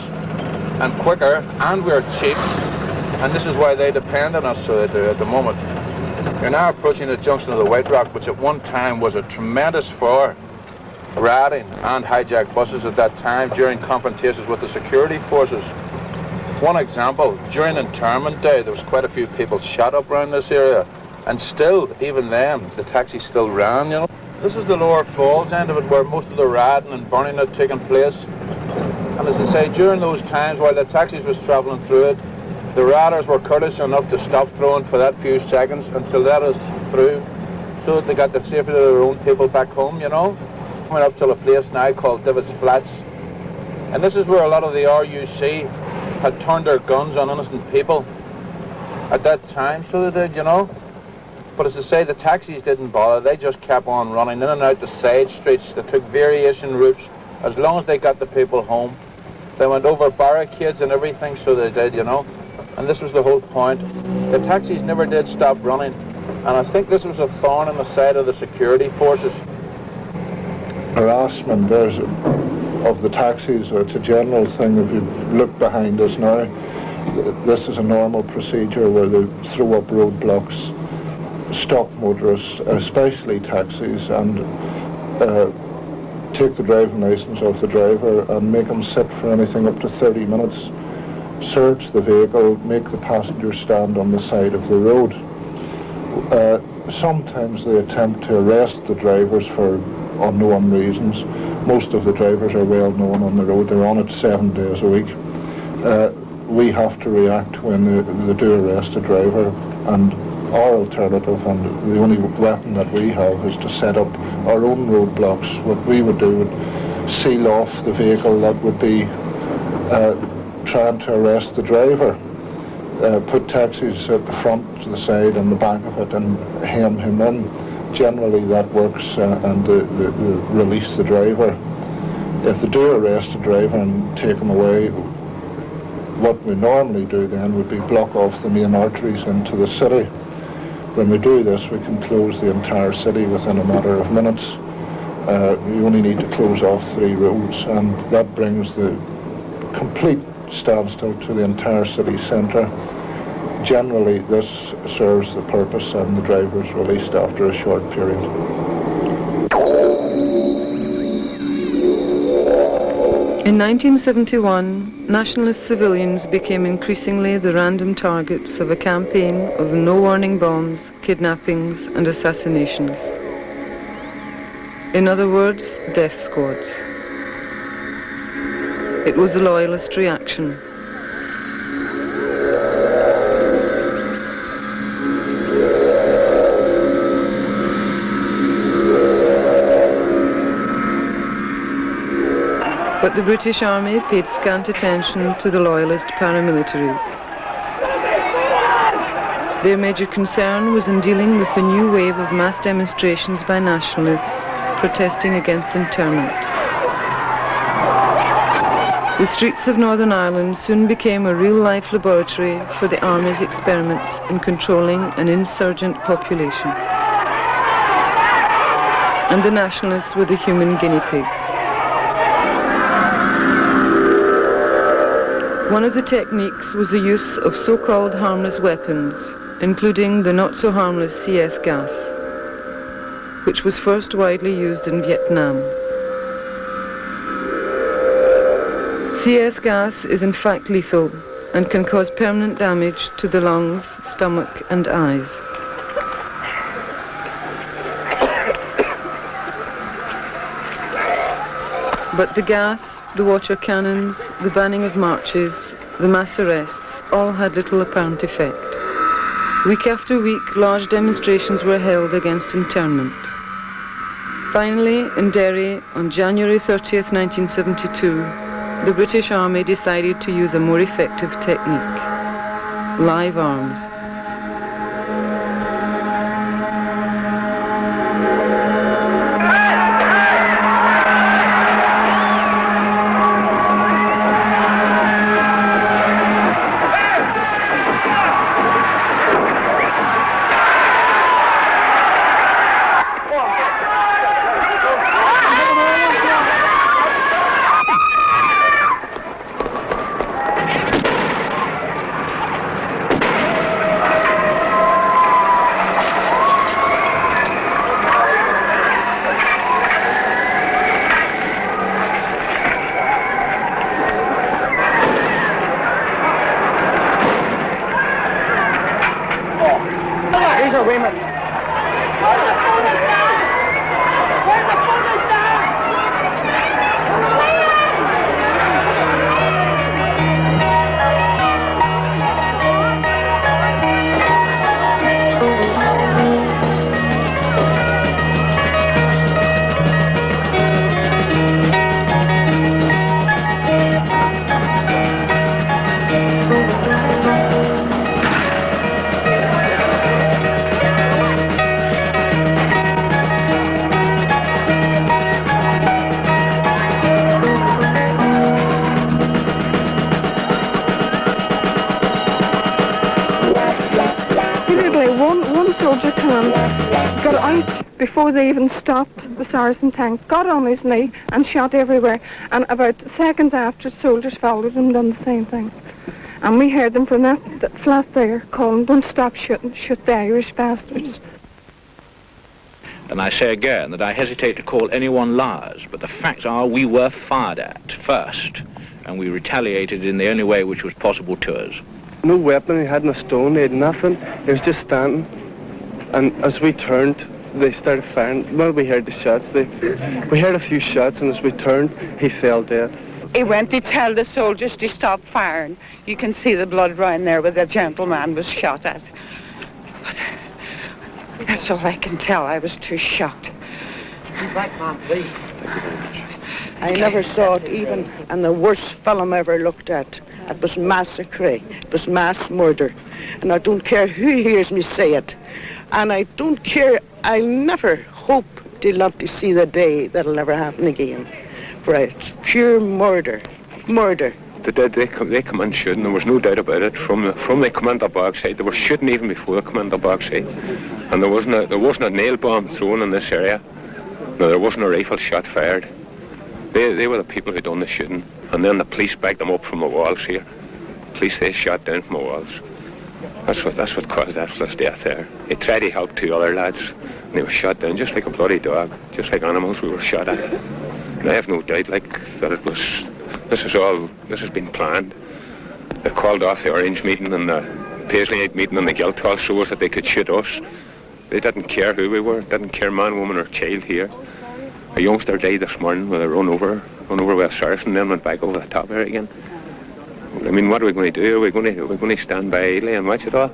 Speaker 10: and quicker, and we're cheap, and this is why they depend on us, so they do at the moment. You're now approaching the junction of the White Rock, which at one time was a tremendous for rioting and hijacked buses at that time during confrontations with the security forces. One example, during internment day, there was quite a few people shot up around this area, and still, even then, the taxis still ran, you know. This is the lower falls end of it, where most of the rioting and burning had taken place. And as I say, during those times while the taxis was travelling through it, the riders were courteous enough to stop throwing for that few seconds and to let us through so that they got the safety of their own people back home, you know. Went up to a place now called Divis Flats, and this is where a lot of the RUC had turned their guns on innocent people at that time, so they did, you know. But as I say, the taxis didn't bother. They just kept on running in and out the side streets. They took variation routes as long as they got the people home. They went over barricades and everything, so they did, you know. And this was the whole point. The taxis never did stop running, and I think this was a thorn in the side of the security forces.
Speaker 14: Harassment of the taxis, it's a general thing. If you look behind us now, this is a normal procedure where they throw up roadblocks, stop motorists, especially taxis, and take the driving licence off the driver and make them sit for anything up to 30 minutes, search the vehicle, make the passengers stand on the side of the road. Sometimes they attempt to arrest the drivers for unknown reasons. Most of the drivers are well known on the road. They're on it 7 days a week. We have to react when they do arrest a driver, and our alternative and the only weapon that we have is to set up our own roadblocks. What we would do would seal off the vehicle that would be trying to arrest the driver, put taxis at the front, to the side and the back of it and hem him in. Generally that works and they release the driver. If they do arrest a driver and take him away, what we normally do then would be block off the main arteries into the city. When we do this, we can close the entire city within a matter of minutes. You only need to close off 3 roads, and that brings the complete standstill to the entire city centre. Generally, this serves the purpose, and the driver is released after a short period.
Speaker 5: In 1971, nationalist civilians became increasingly the random targets of a campaign of no-warning bombs, kidnappings and assassinations. In other words, death squads. It was a loyalist reaction. But the British Army paid scant attention to the loyalist paramilitaries. Their major concern was in dealing with the new wave of mass demonstrations by nationalists protesting against internment. The streets of Northern Ireland soon became a real-life laboratory for the Army's experiments in controlling an insurgent population. And the nationalists were the human guinea pigs. One of the techniques was the use of so-called harmless weapons, including the not-so-harmless CS gas, which was first widely used in Vietnam. CS gas is in fact lethal and can cause permanent damage to the lungs, stomach and eyes. But the gas, the water cannons, the banning of marches, the mass arrests, all had little apparent effect. Week after week, large demonstrations were held against internment. Finally, in Derry, on January 30th, 1972, the British Army decided to use a more effective technique: live arms.
Speaker 15: One soldier got out before they even stopped the sergeant tank, got on his knee and shot everywhere. And about seconds after, soldiers followed him, done the same thing. And we heard them from that flat there calling, "Don't stop shooting, shoot the Irish bastards."
Speaker 7: And I say again that I hesitate to call anyone liars, but the facts are we were fired at first, and we retaliated in the only way which was possible to us.
Speaker 22: No weapon, he had no stone, he had nothing. He was just standing. And as we turned, they started firing. Well, we heard the shots. We heard a few shots, and as we turned, he fell dead.
Speaker 8: He went to tell the soldiers to stop firing. You can see the blood running there where the gentleman was shot at. But that's all I can tell. I was too shocked. I never saw it even, and the worst film I ever looked at. It was massacre. It was mass murder. And I don't care who hears me say it. And I don't care, I never hope to love to see the day that'll never happen again. For it's pure murder. Murder.
Speaker 13: They come in shooting, there was no doubt about it. From they come into the backside, they were shooting even before they come into the backside. And there wasn't a nail bomb thrown in this area. No, there wasn't a rifle shot fired. They were the people who done the shooting. And then the police backed them up from the walls here. Police, they shot down from the walls. That's what caused that fellow's death there. He tried to help two other lads, and they were shot down just like a bloody dog, just like animals we were shot at. And I have no doubt, that this has been planned. They called off the Orange meeting and the Paisley Night meeting and the Guildhall so that they could shoot us. They didn't care who we were, didn't care man, woman or child here. A youngster died this morning with a run over with a Saracen and then went back over the top here again. I mean, what are we going to do? Are we going to stand by idly and watch it all?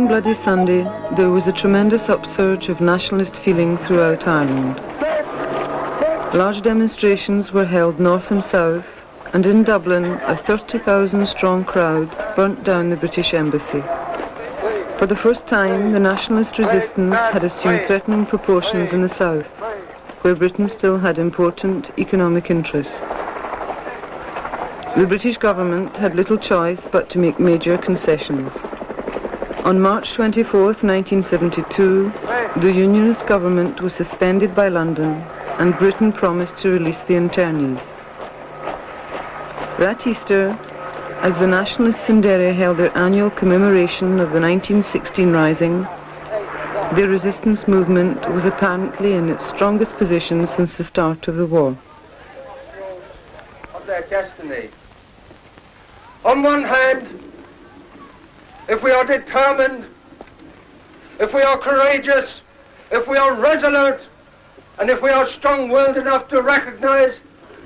Speaker 5: Bloody Sunday, there was a tremendous upsurge of nationalist feeling throughout Ireland. Large demonstrations were held north and south, and in Dublin, a 30,000-strong crowd burnt down the British Embassy. For the first time, the nationalist resistance had assumed threatening proportions in the south, where Britain still had important economic interests. The British government had little choice but to make major concessions. On March 24th, 1972, the Unionist government was suspended by London and Britain promised to release the internees. That Easter, as the nationalists in Derry held their annual commemoration of the 1916 Rising, the resistance movement was apparently in its strongest position since the start of the war.
Speaker 22: Of their destiny. On one hand, if we are determined, if we are courageous, if we are resolute, and if we are strong-willed enough to recognize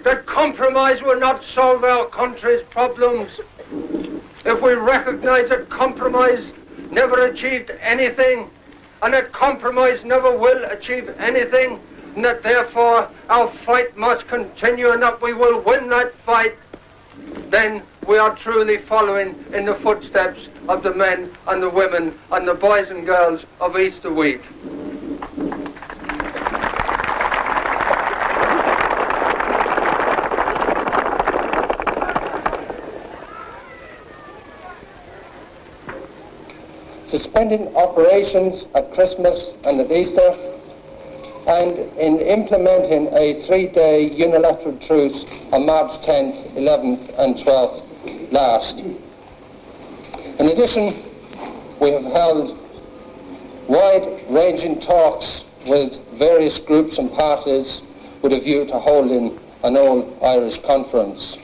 Speaker 22: that compromise will not solve our country's problems, if we recognize that compromise never achieved anything, and that compromise never will achieve anything, and that therefore our fight must continue and that we will win that fight, then we are truly following in the footsteps of the men and the women and the boys and girls of Easter week.
Speaker 11: Suspending operations at Christmas and at Easter
Speaker 3: and in implementing a 3-day unilateral truce on March 10th, 11th and 12th last. In addition, we have held wide-ranging talks with various groups and parties with a view to holding an all-Irish conference.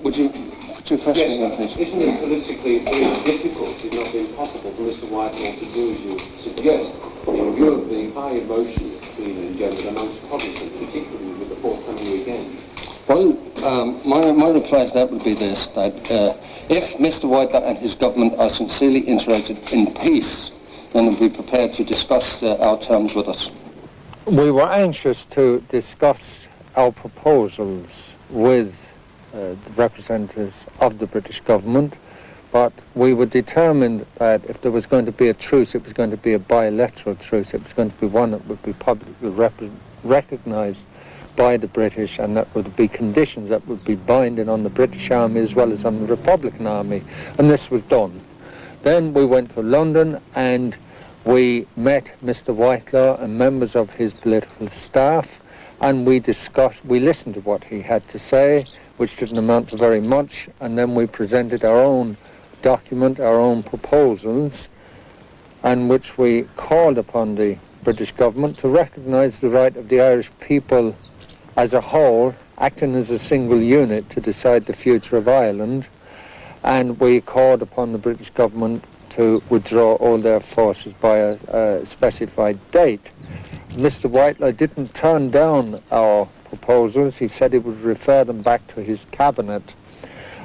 Speaker 3: Would you put your question again, please?
Speaker 11: Isn't it politically very difficult, if not impossible, for Mr. Whitelaw to do as you suggest, in view of the high emotion that's been engendered amongst Protestants, particularly with the forthcoming weekend?
Speaker 3: Well, my reply to that would be this, that if Mr. Whitelaw and his government are sincerely interested in peace, then they'll be prepared to discuss our terms with us.
Speaker 12: We were anxious to discuss our proposals with the representatives of the British government, but we were determined that if there was going to be a truce, it was going to be a bilateral truce. It was going to be one that would be publicly recognised by the British, and that would be conditions that would be binding on the British Army as well as on the Republican Army, and this was done. Then we went to London and we met Mr. Whitelaw and members of his political staff, and we listened to what he had to say, which didn't amount to very much, and then we presented our own document, our own proposals, and which we called upon the British government to recognise the right of the Irish people as a whole, acting as a single unit to decide the future of Ireland, and we called upon the British government to withdraw all their forces by a specified date. Mr. Whitelaw didn't turn down our proposals. He said he would refer them back to his cabinet,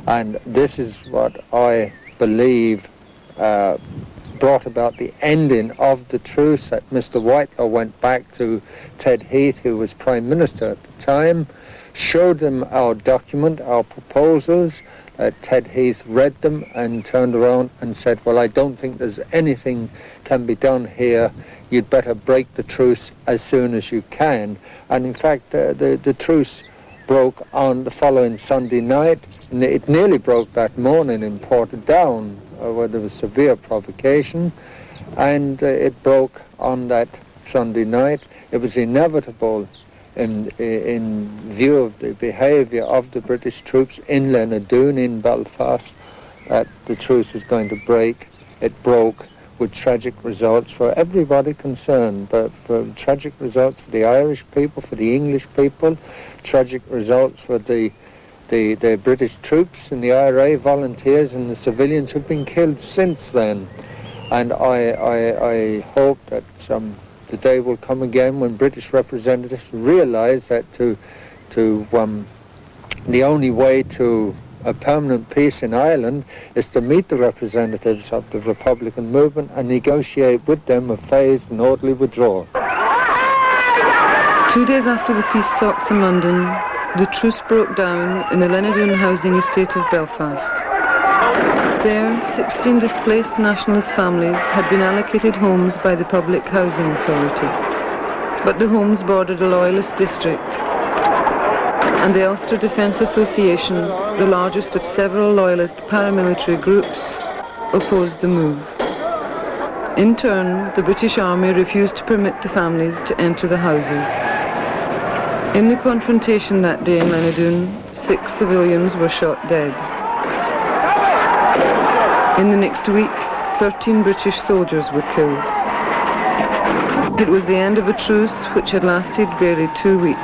Speaker 12: and this is what I believe brought about the ending of the truce. That Mr. Whitelaw went back to Ted Heath, who was Prime Minister at the time, showed them our document, our proposals. Ted Heath read them and turned around and said, well, I don't think there's anything can be done here. You'd better break the truce as soon as you can. And in fact, the truce broke on the following Sunday night, and it nearly broke that morning in Portadown, where there was severe provocation, and it broke on that Sunday night. It was inevitable in view of the behaviour of the British troops in Lenadoon, in Belfast, that the truce was going to break. It broke with tragic results for everybody concerned, but for tragic results for the Irish people, for the English people, tragic results for the British troops and the IRA volunteers and the civilians who've been killed since then. And I hope that the day will come again when British representatives realise that the only way to a permanent peace in Ireland is to meet the representatives of the Republican movement and negotiate with them a phased and orderly withdrawal.
Speaker 5: 2 days after the peace talks in London, the truce broke down in the Lenadoon housing estate of Belfast. There, 16 displaced nationalist families had been allocated homes by the Public Housing Authority. But the homes bordered a loyalist district, and the Ulster Defence Association, the largest of several loyalist paramilitary groups, opposed the move. In turn, the British Army refused to permit the families to enter the houses. In the confrontation that day in Lenadoon, 6 civilians were shot dead. In the next week, 13 British soldiers were killed. It was the end of a truce which had lasted barely 2 weeks.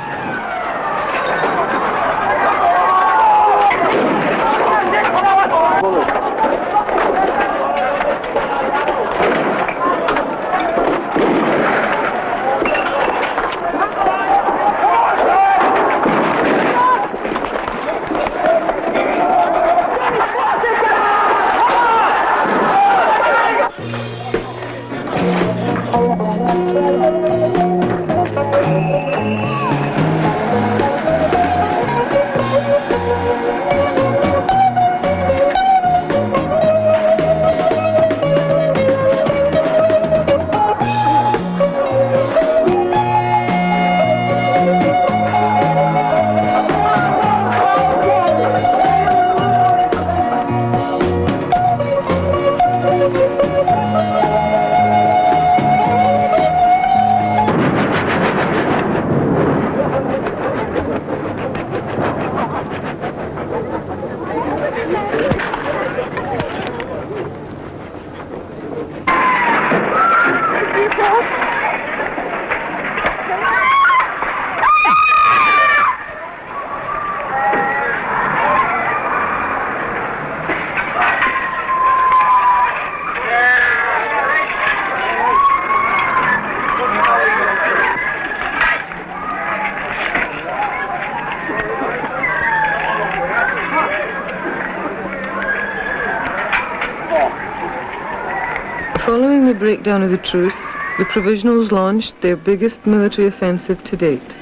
Speaker 5: the breakdown of the truce, the Provisionals launched their biggest military offensive to date.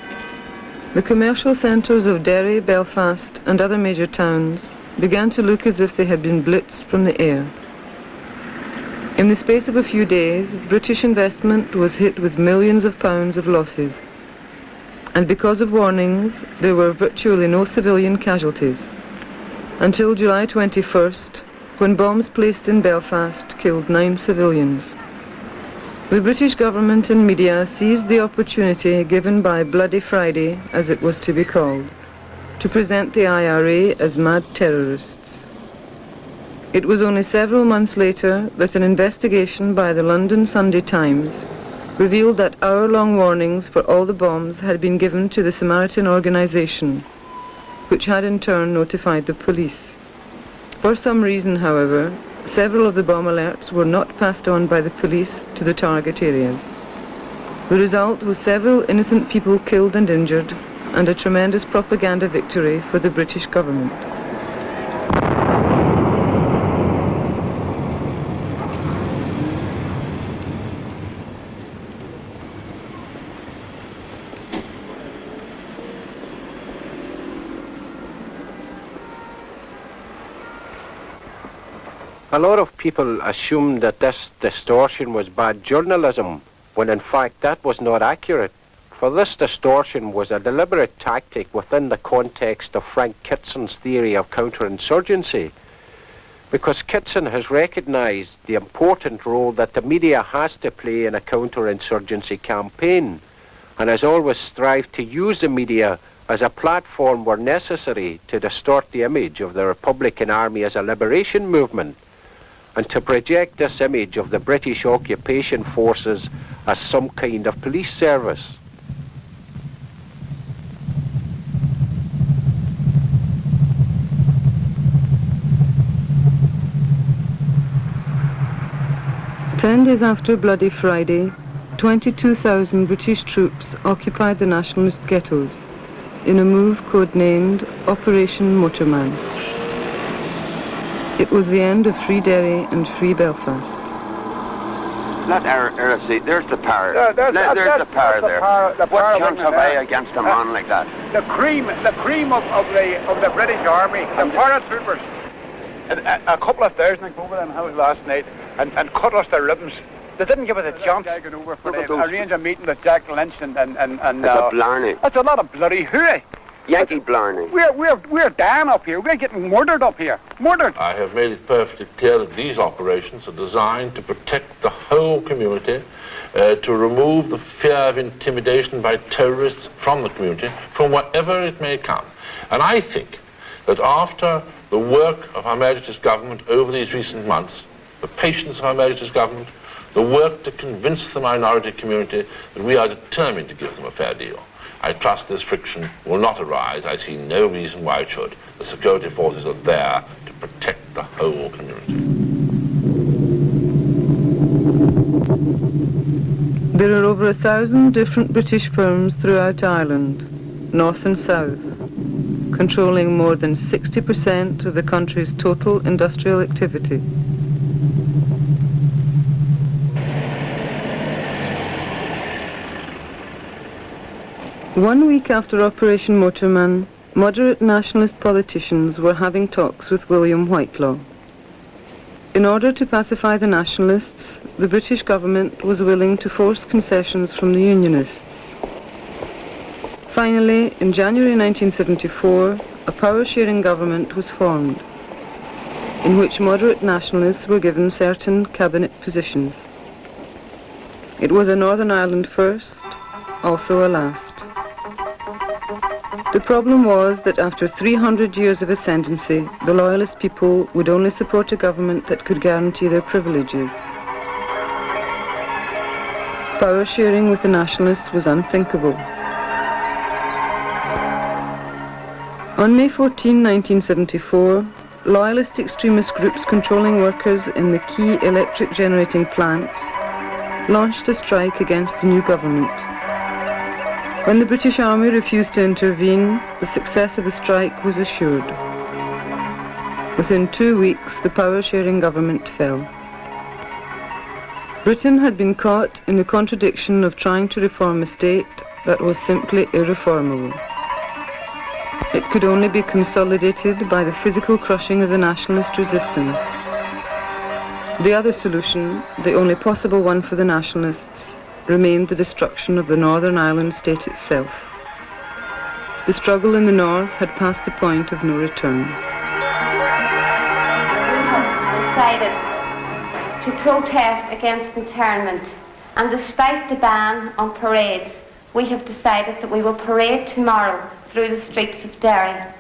Speaker 5: The commercial centres of Derry, Belfast and other major towns began to look as if they had been blitzed from the air. In the space of a few days, British investment was hit with millions of pounds of losses. And because of warnings, there were virtually no civilian casualties. Until July 21st, when bombs placed in Belfast killed 9 civilians. The British government and media seized the opportunity given by Bloody Friday, as it was to be called, to present the IRA as mad terrorists. It was only several months later that an investigation by the London Sunday Times revealed that hour-long warnings for all the bombs had been given to the Samaritan organization, which had in turn notified the police. For some reason, however, several of the bomb alerts were not passed on by the police to the target areas. The result was several innocent people killed and injured, and a tremendous propaganda victory for the British government.
Speaker 13: A lot of people assumed that this distortion was bad journalism, when in fact that was not accurate. For this distortion was a deliberate tactic within the context of Frank Kitson's theory of counterinsurgency, because Kitson has recognized the important role that the media has to play in a counterinsurgency campaign, and has always strived to use the media as a platform where necessary to distort the image of the Republican Army as a liberation movement, and to project this image of the British occupation forces as some kind of police service.
Speaker 5: Ten days after Bloody Friday, 22,000 British troops occupied the nationalist ghettos in a move codenamed Operation Motorman. It was the end of Free Derry and Free Belfast.
Speaker 4: Let Arab see, there's the power. There's the power there. What chance have I against a man like that?
Speaker 18: The cream of the British Army, the paratroopers. A couple of thousand came over them house last night and cut us their ribbons. They didn't give us a chance. Over for them. Arrange a meeting with Jack Lynch and
Speaker 4: it's a blarney.
Speaker 18: That's a lot of bloody hooey.
Speaker 4: Yankee blarney.
Speaker 18: We're down up here. We're getting murdered up here. Murdered.
Speaker 14: I have made it perfectly clear that these operations are designed to protect the whole community, to remove the fear of intimidation by terrorists from the community, from wherever it may come. And I think that after the work of Her Majesty's government over these recent months, the patience of Her Majesty's government, the work to convince the minority community that we are determined to give them a fair deal, I trust this friction will not arise. I see no reason why it should. The security forces are there to protect the whole community.
Speaker 5: There are over 1,000 different British firms throughout Ireland, north and south, controlling more than 60% of the country's total industrial activity. One week after Operation Motorman, moderate nationalist politicians were having talks with William Whitelaw. In order to pacify the nationalists, the British government was willing to force concessions from the Unionists. Finally, in January 1974, a power-sharing government was formed, in which moderate nationalists were given certain cabinet positions. It was a Northern Ireland first, also a last. The problem was that after 300 years of ascendancy, the loyalist people would only support a government that could guarantee their privileges. Power sharing with the nationalists was unthinkable. On May 14, 1974, loyalist extremist groups controlling workers in the key electric generating plants launched a strike against the new government. When the British Army refused to intervene, the success of the strike was assured. Within 2 weeks, the power-sharing government fell. Britain had been caught in the contradiction of trying to reform a state that was simply irreformable. It could only be consolidated by the physical crushing of the nationalist resistance. The other solution, the only possible one for the nationalists, remained the destruction of the Northern Ireland state itself. The struggle in the north had passed the point of no return.
Speaker 17: Decided to protest against internment, and despite the ban on parades, we have decided that we will parade tomorrow through the streets of Derry.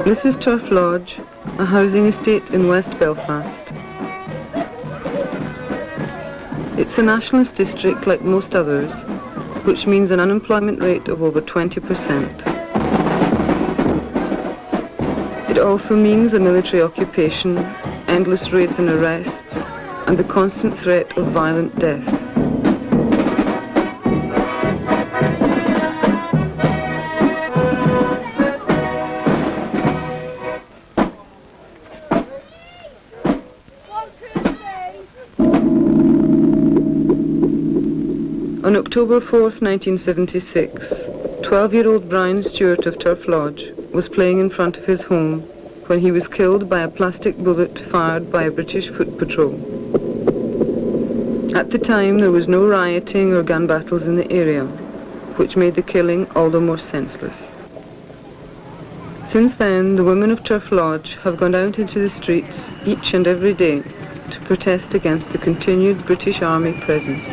Speaker 5: This is Turf Lodge, a housing estate in West Belfast. It's a nationalist district like most others, which means an unemployment rate of over 20%. It also means a military occupation, endless raids and arrests, and the constant threat of violent death. On October 4th, 1976, 12-year-old Brian Stewart of Turf Lodge was playing in front of his home when he was killed by a plastic bullet fired by a British foot patrol. At the time, there was no rioting or gun battles in the area, which made the killing all the more senseless. Since then, the women of Turf Lodge have gone out into the streets each and every day to protest against the continued British Army presence.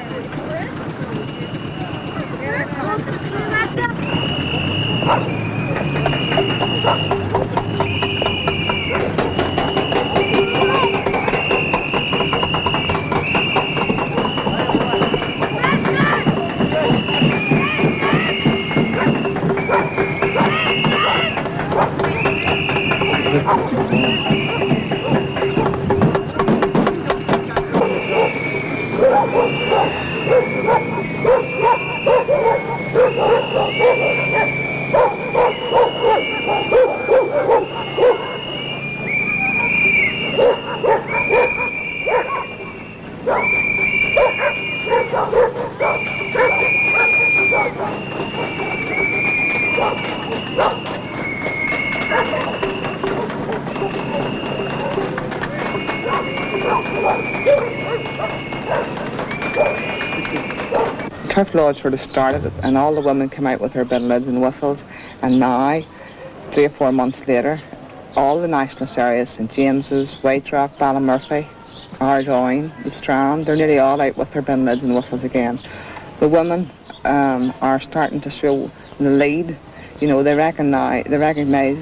Speaker 8: Turf Lodge sort of started it, and all the women came out with their bin lids and whistles, and now, 3 or 4 months later, all the nationalist areas, St James's, White Rock, Ballymurphy, Ardoyne, the Strand, they're nearly all out with their bin lids and whistles again. The women are starting to show the lead. You know, they recognise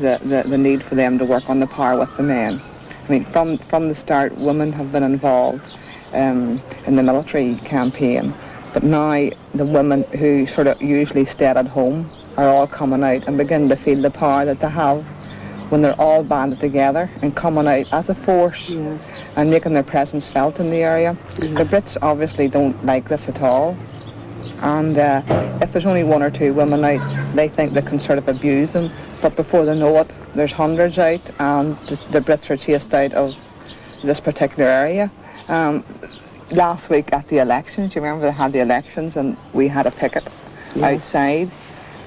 Speaker 8: the need for them to work on the par with the men. I mean, from the start, women have been involved in the military campaign, but now the women who sort of usually stayed at home are all coming out and begin to feel the power that they have when they're all banded together and coming out as a force and making their presence felt in the area. The Brits obviously don't like this at all, and if there's only 1 or 2 women out, they think they can sort of abuse them, but before they know it, there's hundreds out, and the Brits are chased out of this particular area. Last week at the elections, you remember they had the elections and we had a picket outside.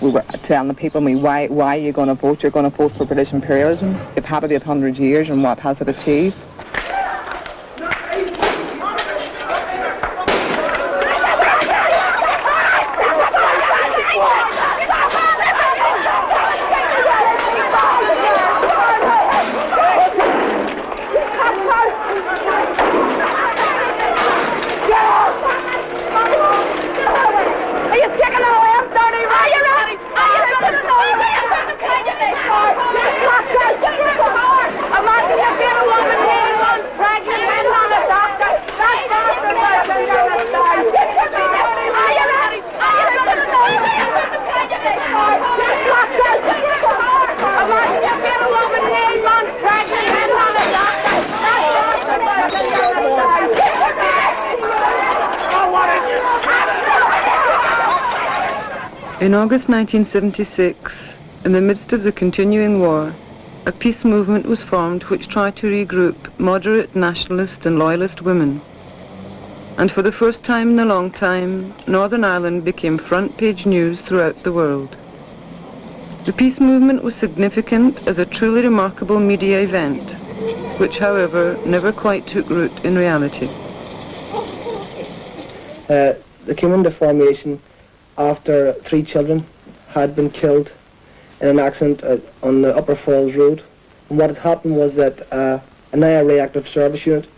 Speaker 8: We were telling the people, why are you going to vote? You're going to vote for British imperialism. You've had it 800 years, and what has it achieved?
Speaker 5: In August 1976, in the midst of the continuing war, a peace movement was formed which tried to regroup moderate nationalist and loyalist women. And for the first time in a long time, Northern Ireland became front-page news throughout the world. The peace movement was significant as a truly remarkable media event, which, however, never quite took root in reality.
Speaker 22: They came into formation after 3 children had been killed in an accident on the Upper Falls Road. And what had happened was that an IRA active service unit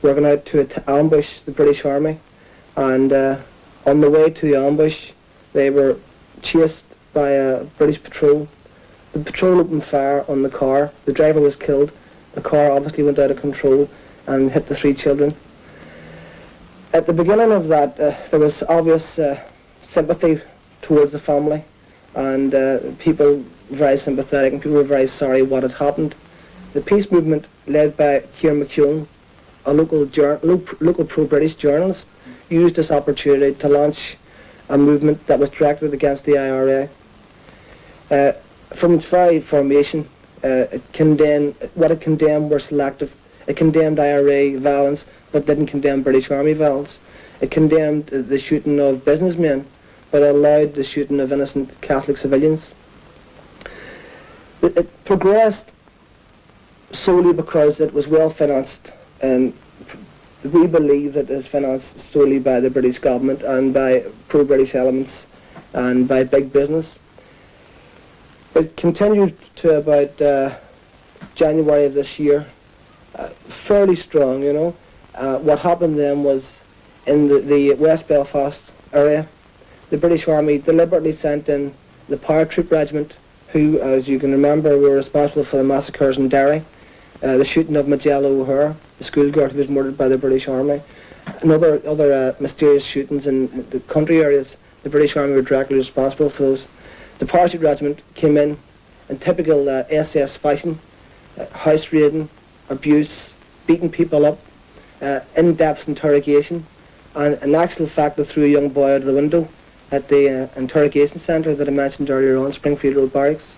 Speaker 22: were going out to ambush the British Army, and on the way to the ambush they were chased by a British patrol. The patrol opened fire on the car, the driver was killed, the car obviously went out of control and hit the 3 children. At the beginning of that there was obvious sympathy towards the family, and people were very sympathetic and people were very sorry what had happened. The peace movement, led by Kieran McKeown, a local pro-British journalist, used this opportunity to launch a movement that was directed against the IRA. From its very formation, it condemned were selective. It condemned IRA violence, but didn't condemn British Army violence. It condemned the shooting of businessmen, but allowed the shooting of innocent Catholic civilians. It progressed solely because it was well financed, and we believe that it is financed solely by the British government and by pro-British elements and by big business. It continued to about January of this year, fairly strong, you know. What happened then was, in the West Belfast area, the British Army deliberately sent in the Paratroop Regiment, who, as you can remember, were responsible for the massacres in Derry, the shooting of Magella O'Hare, the schoolgirl who was murdered by the British Army, and other mysterious shootings in the country areas. The British Army were directly responsible for those. The Patriot Regiment came in typical SS fashion, house raiding, abuse, beating people up, in-depth interrogation, and in actual fact they threw a young boy out of the window at the interrogation centre that I mentioned earlier on, Springfield Road Barracks.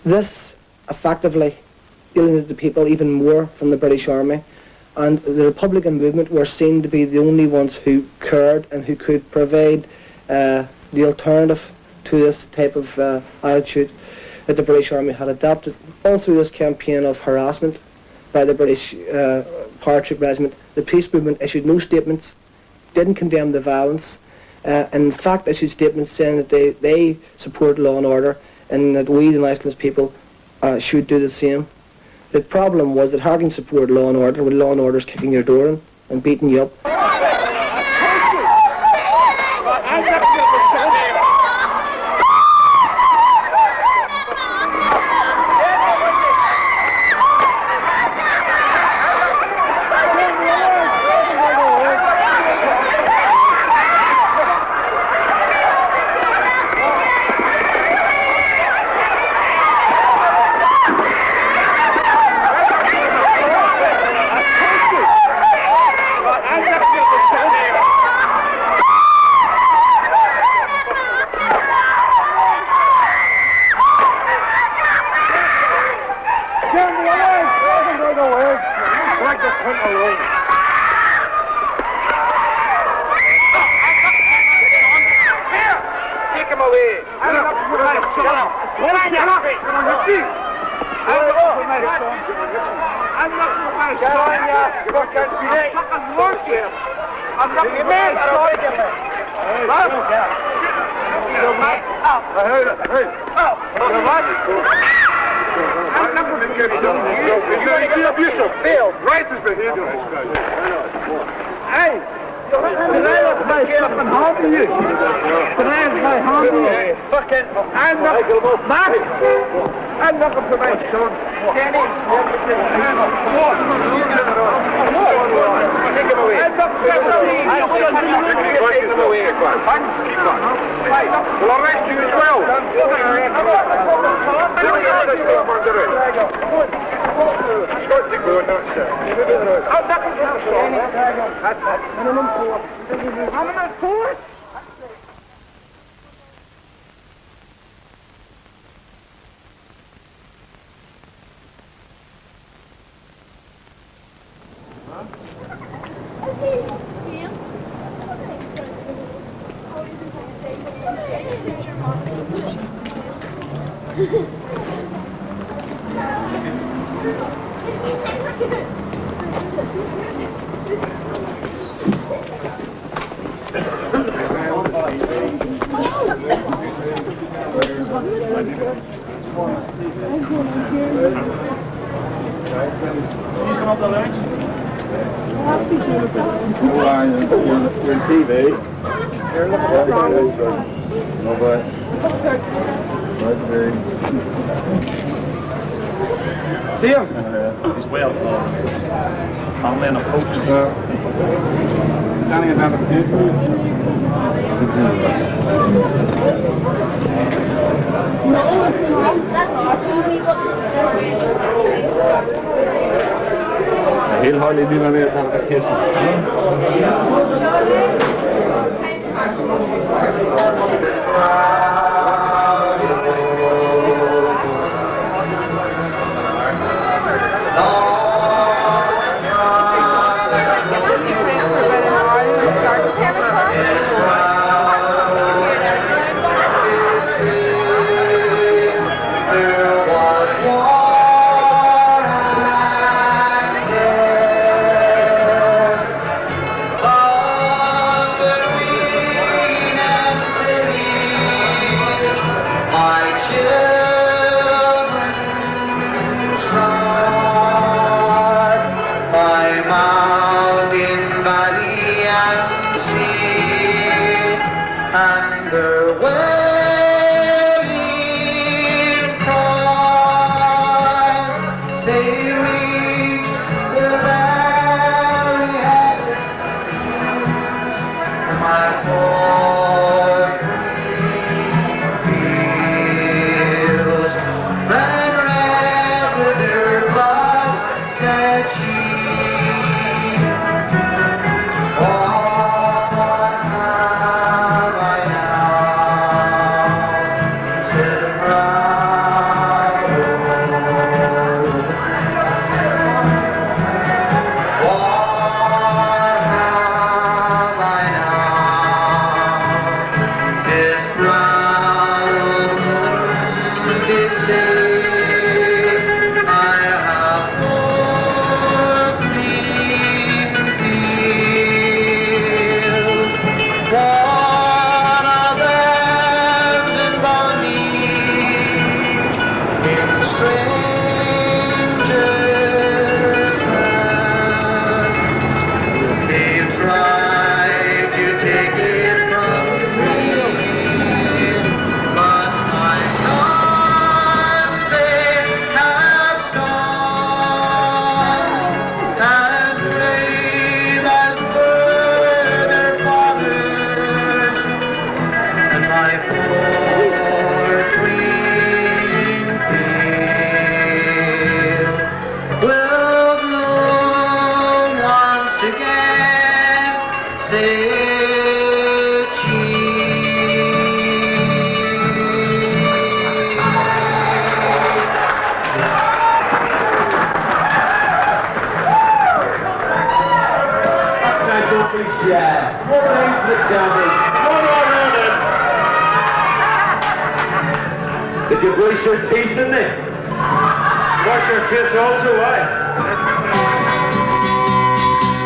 Speaker 22: This effectively alienated the people even more from the British Army, and the Republican movement were seen to be the only ones who cared and who could provide the alternative to this type of attitude that the British Army had adopted. All through this campaign of harassment by the British Paratroop Regiment, the peace movement issued no statements, didn't condemn the violence, in fact issued statements saying that they support law and order and that we, the nationalist people, should do the same. The problem was that how can you support law and order when law and order is kicking your door in and beating you up?
Speaker 9: Did you brush your teeth in it? Wash your face also,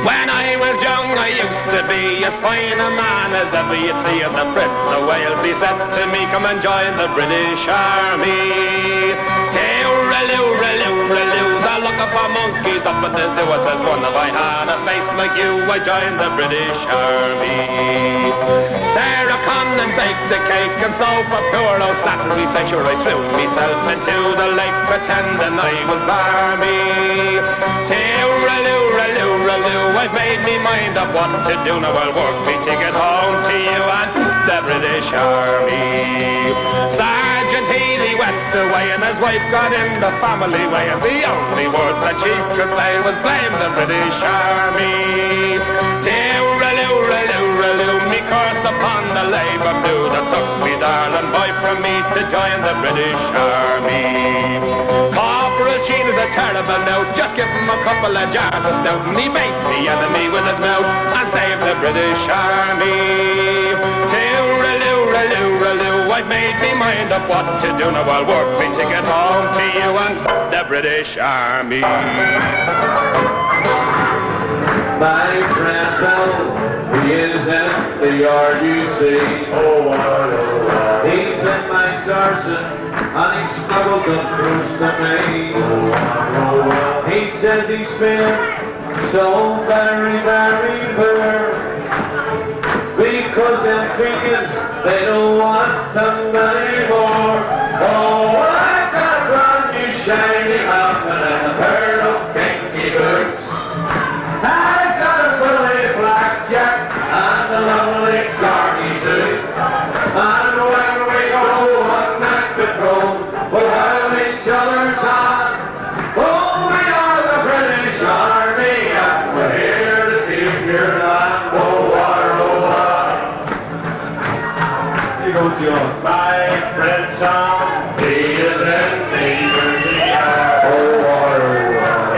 Speaker 19: When I was young, I used to be as fine a man as ever you'd see of the Prince of Wales. He said to me, come and join the British Army. Tooraloo, they're looking for monkeys up at the zoo. It says, one if I had a face like you, I joined the British Army. Sarah Connon baked a cake and so for poor old Slattery say, sure I threw myself into the lake pretending I was Barmy. Tooraloo, I've made me mind up what to do. Now I'll work me ticket home to you and the British Army. Sergeant Healy went away and his wife got in the family way, and the only word that she could say was blame the British Army. Tooraloo, me curse upon the Labour blue that took me darling boy from me to join the British Army. Corporal Sheen is a terrible note, just give him a couple of jars of stout and he made the enemy with his mouth and saved the British Army. Tooraloo, I've made me mind up what to do. Now I'll work me to get home to you and the British Army.
Speaker 9: My friend Bill, he is in the RUC. Oh, what, he's in my sarsen, and he snuggled up close to me. Oh, he says he's feeling so very, very poor, because them Queens, they don't want them anymore. Oh, I got a brand new shiny outfit and a pair of kinky boots. I got a fully black jack and a lovely carny suit. And when we go on night patrol, we'll have each other's hand. Oh, we are the British Army and we're here to keep your land. Oh, go to my friend Tom, he is in the UCR.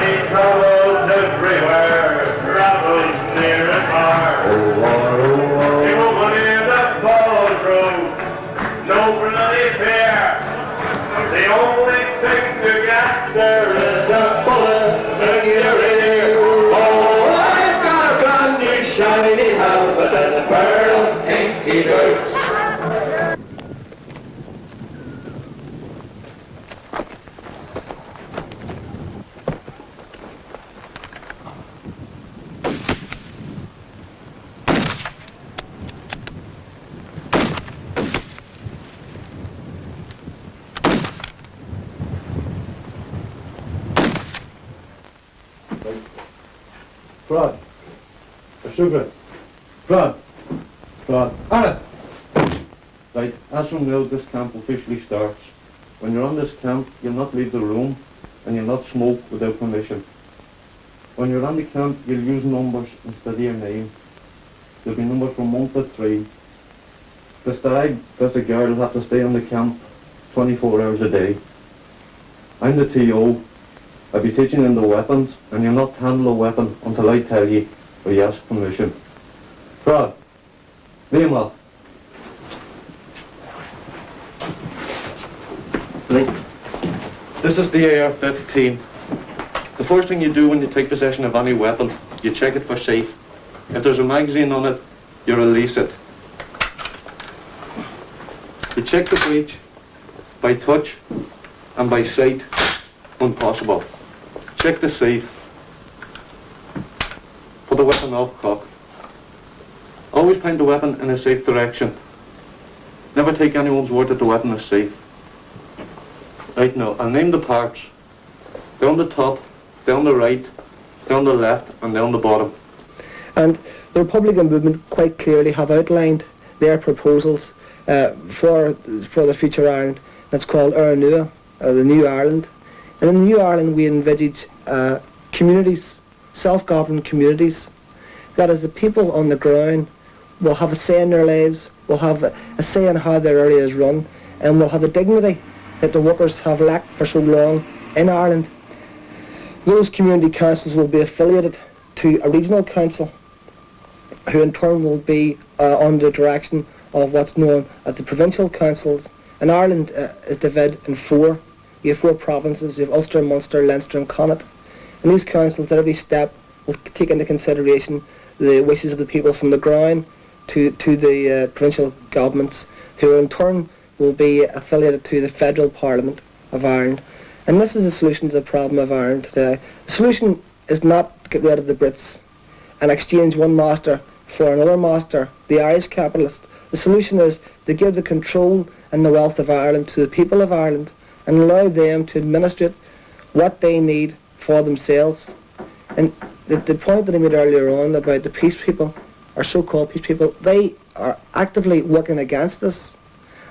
Speaker 9: He travels everywhere, travels near and far. He won't go near the Falls Road, no bloody fear. The only thing to get there is a bullet in your ear. Oh, I've got a brand new shiny helmet and a pair of kinky boots.
Speaker 21: Brad, a sugar. Brad, Anna! Right, as from now this camp officially starts. When you're on this camp, you'll not leave the room and you'll not smoke without permission. When you're on the camp, you'll use numbers instead of your name. There'll be numbers from 1 to 3. There's a girl who'll have to stay on the camp 24 hours a day. I'm the TO. I'll be teaching them the weapons, and you'll not handle a weapon until I tell you or you ask permission. Brad, leave him off. Right. This is the AR-15. The first thing you do when you take possession of any weapon, you check it for safe. If there's a magazine on it, you release it. You check the breech by touch and by sight when possible. Check the safe. Put the weapon off cock. Always point the weapon in a safe direction. Never take anyone's word that the weapon is safe. Right now, I'll name the parts. Down the top, down the right, down the left, and down the bottom.
Speaker 22: And the Republican movement quite clearly have outlined their proposals for the future Ireland. That's called Ar Nua, the New Ireland. And in New Ireland we envisage communities, self-governed communities, that as the people on the ground will have a say in their lives, will have a say in how their area is run, and will have a dignity that the workers have lacked for so long in Ireland. Those community councils will be affiliated to a regional council, who in turn will be under the direction of what's known as the provincial councils. And Ireland is divided in four. You have four provinces. You have Ulster, Munster, Leinster and Connaught. And these councils at every step will take into consideration the wishes of the people from the ground to the provincial governments, who in turn will be affiliated to the federal parliament of Ireland. And this is the solution to the problem of Ireland today. The solution is not to get rid of the Brits and exchange one master for another master, the Irish capitalist. The solution is to give the control and the wealth of Ireland to the people of Ireland and allow them to administrate what they need for themselves. And the point that I made earlier on about the peace people, or so-called peace people, they are actively working against us.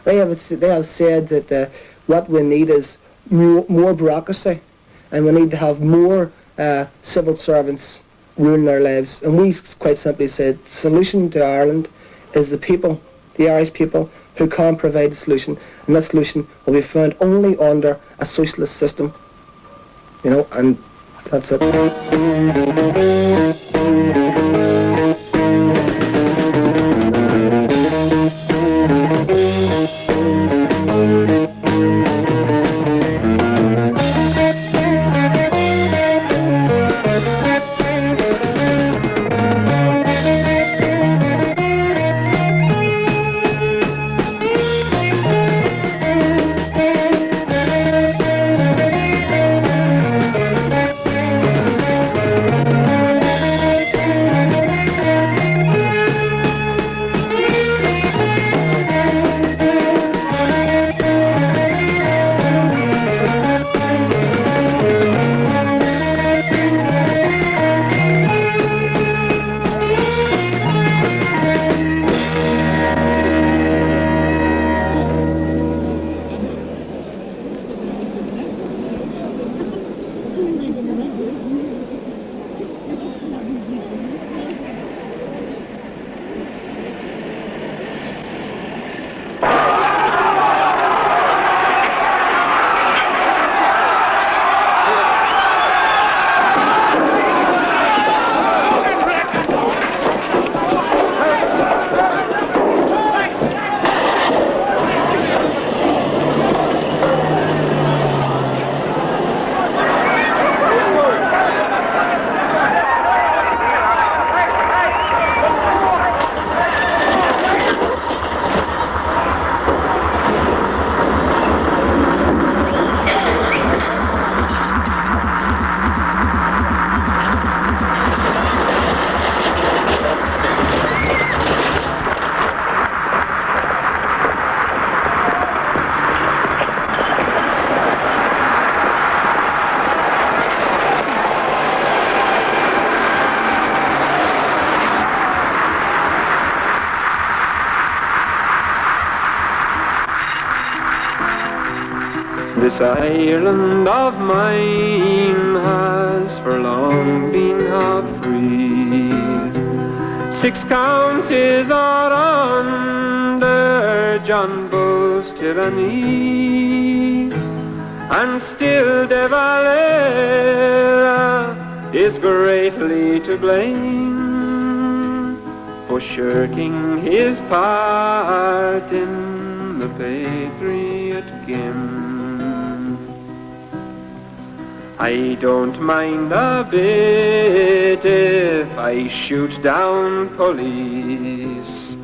Speaker 22: They have said that what we need is more bureaucracy, and we need to have more civil servants ruling our lives. And we quite simply said the solution to Ireland is the people, the Irish people, who can provide the solution, and that solution will be found only under a socialist system. You know, and that's it.
Speaker 2: This Ireland of mine has for long been half free. 6 counties are under John Bull's tyranny, and still De Valera is greatly to blame for shirking his part in the Patriot Game. I don't mind a bit if I shoot down police.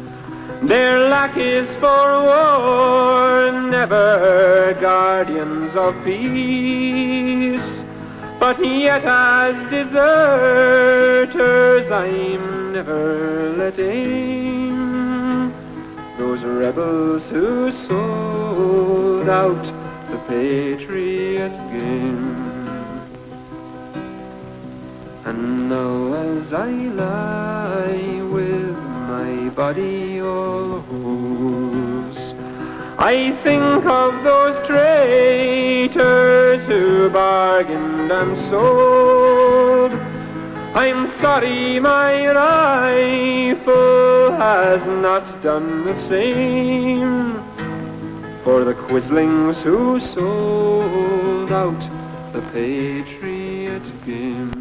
Speaker 2: They're lackeys for war, never guardians of peace. But yet as deserters I'm never letting those rebels who sold out the Patriot Game. And now as I lie with my body all hoarse, I think of those traitors who bargained and sold I'm sorry my rifle has not done the same for the quislings who sold out the Patriot Game.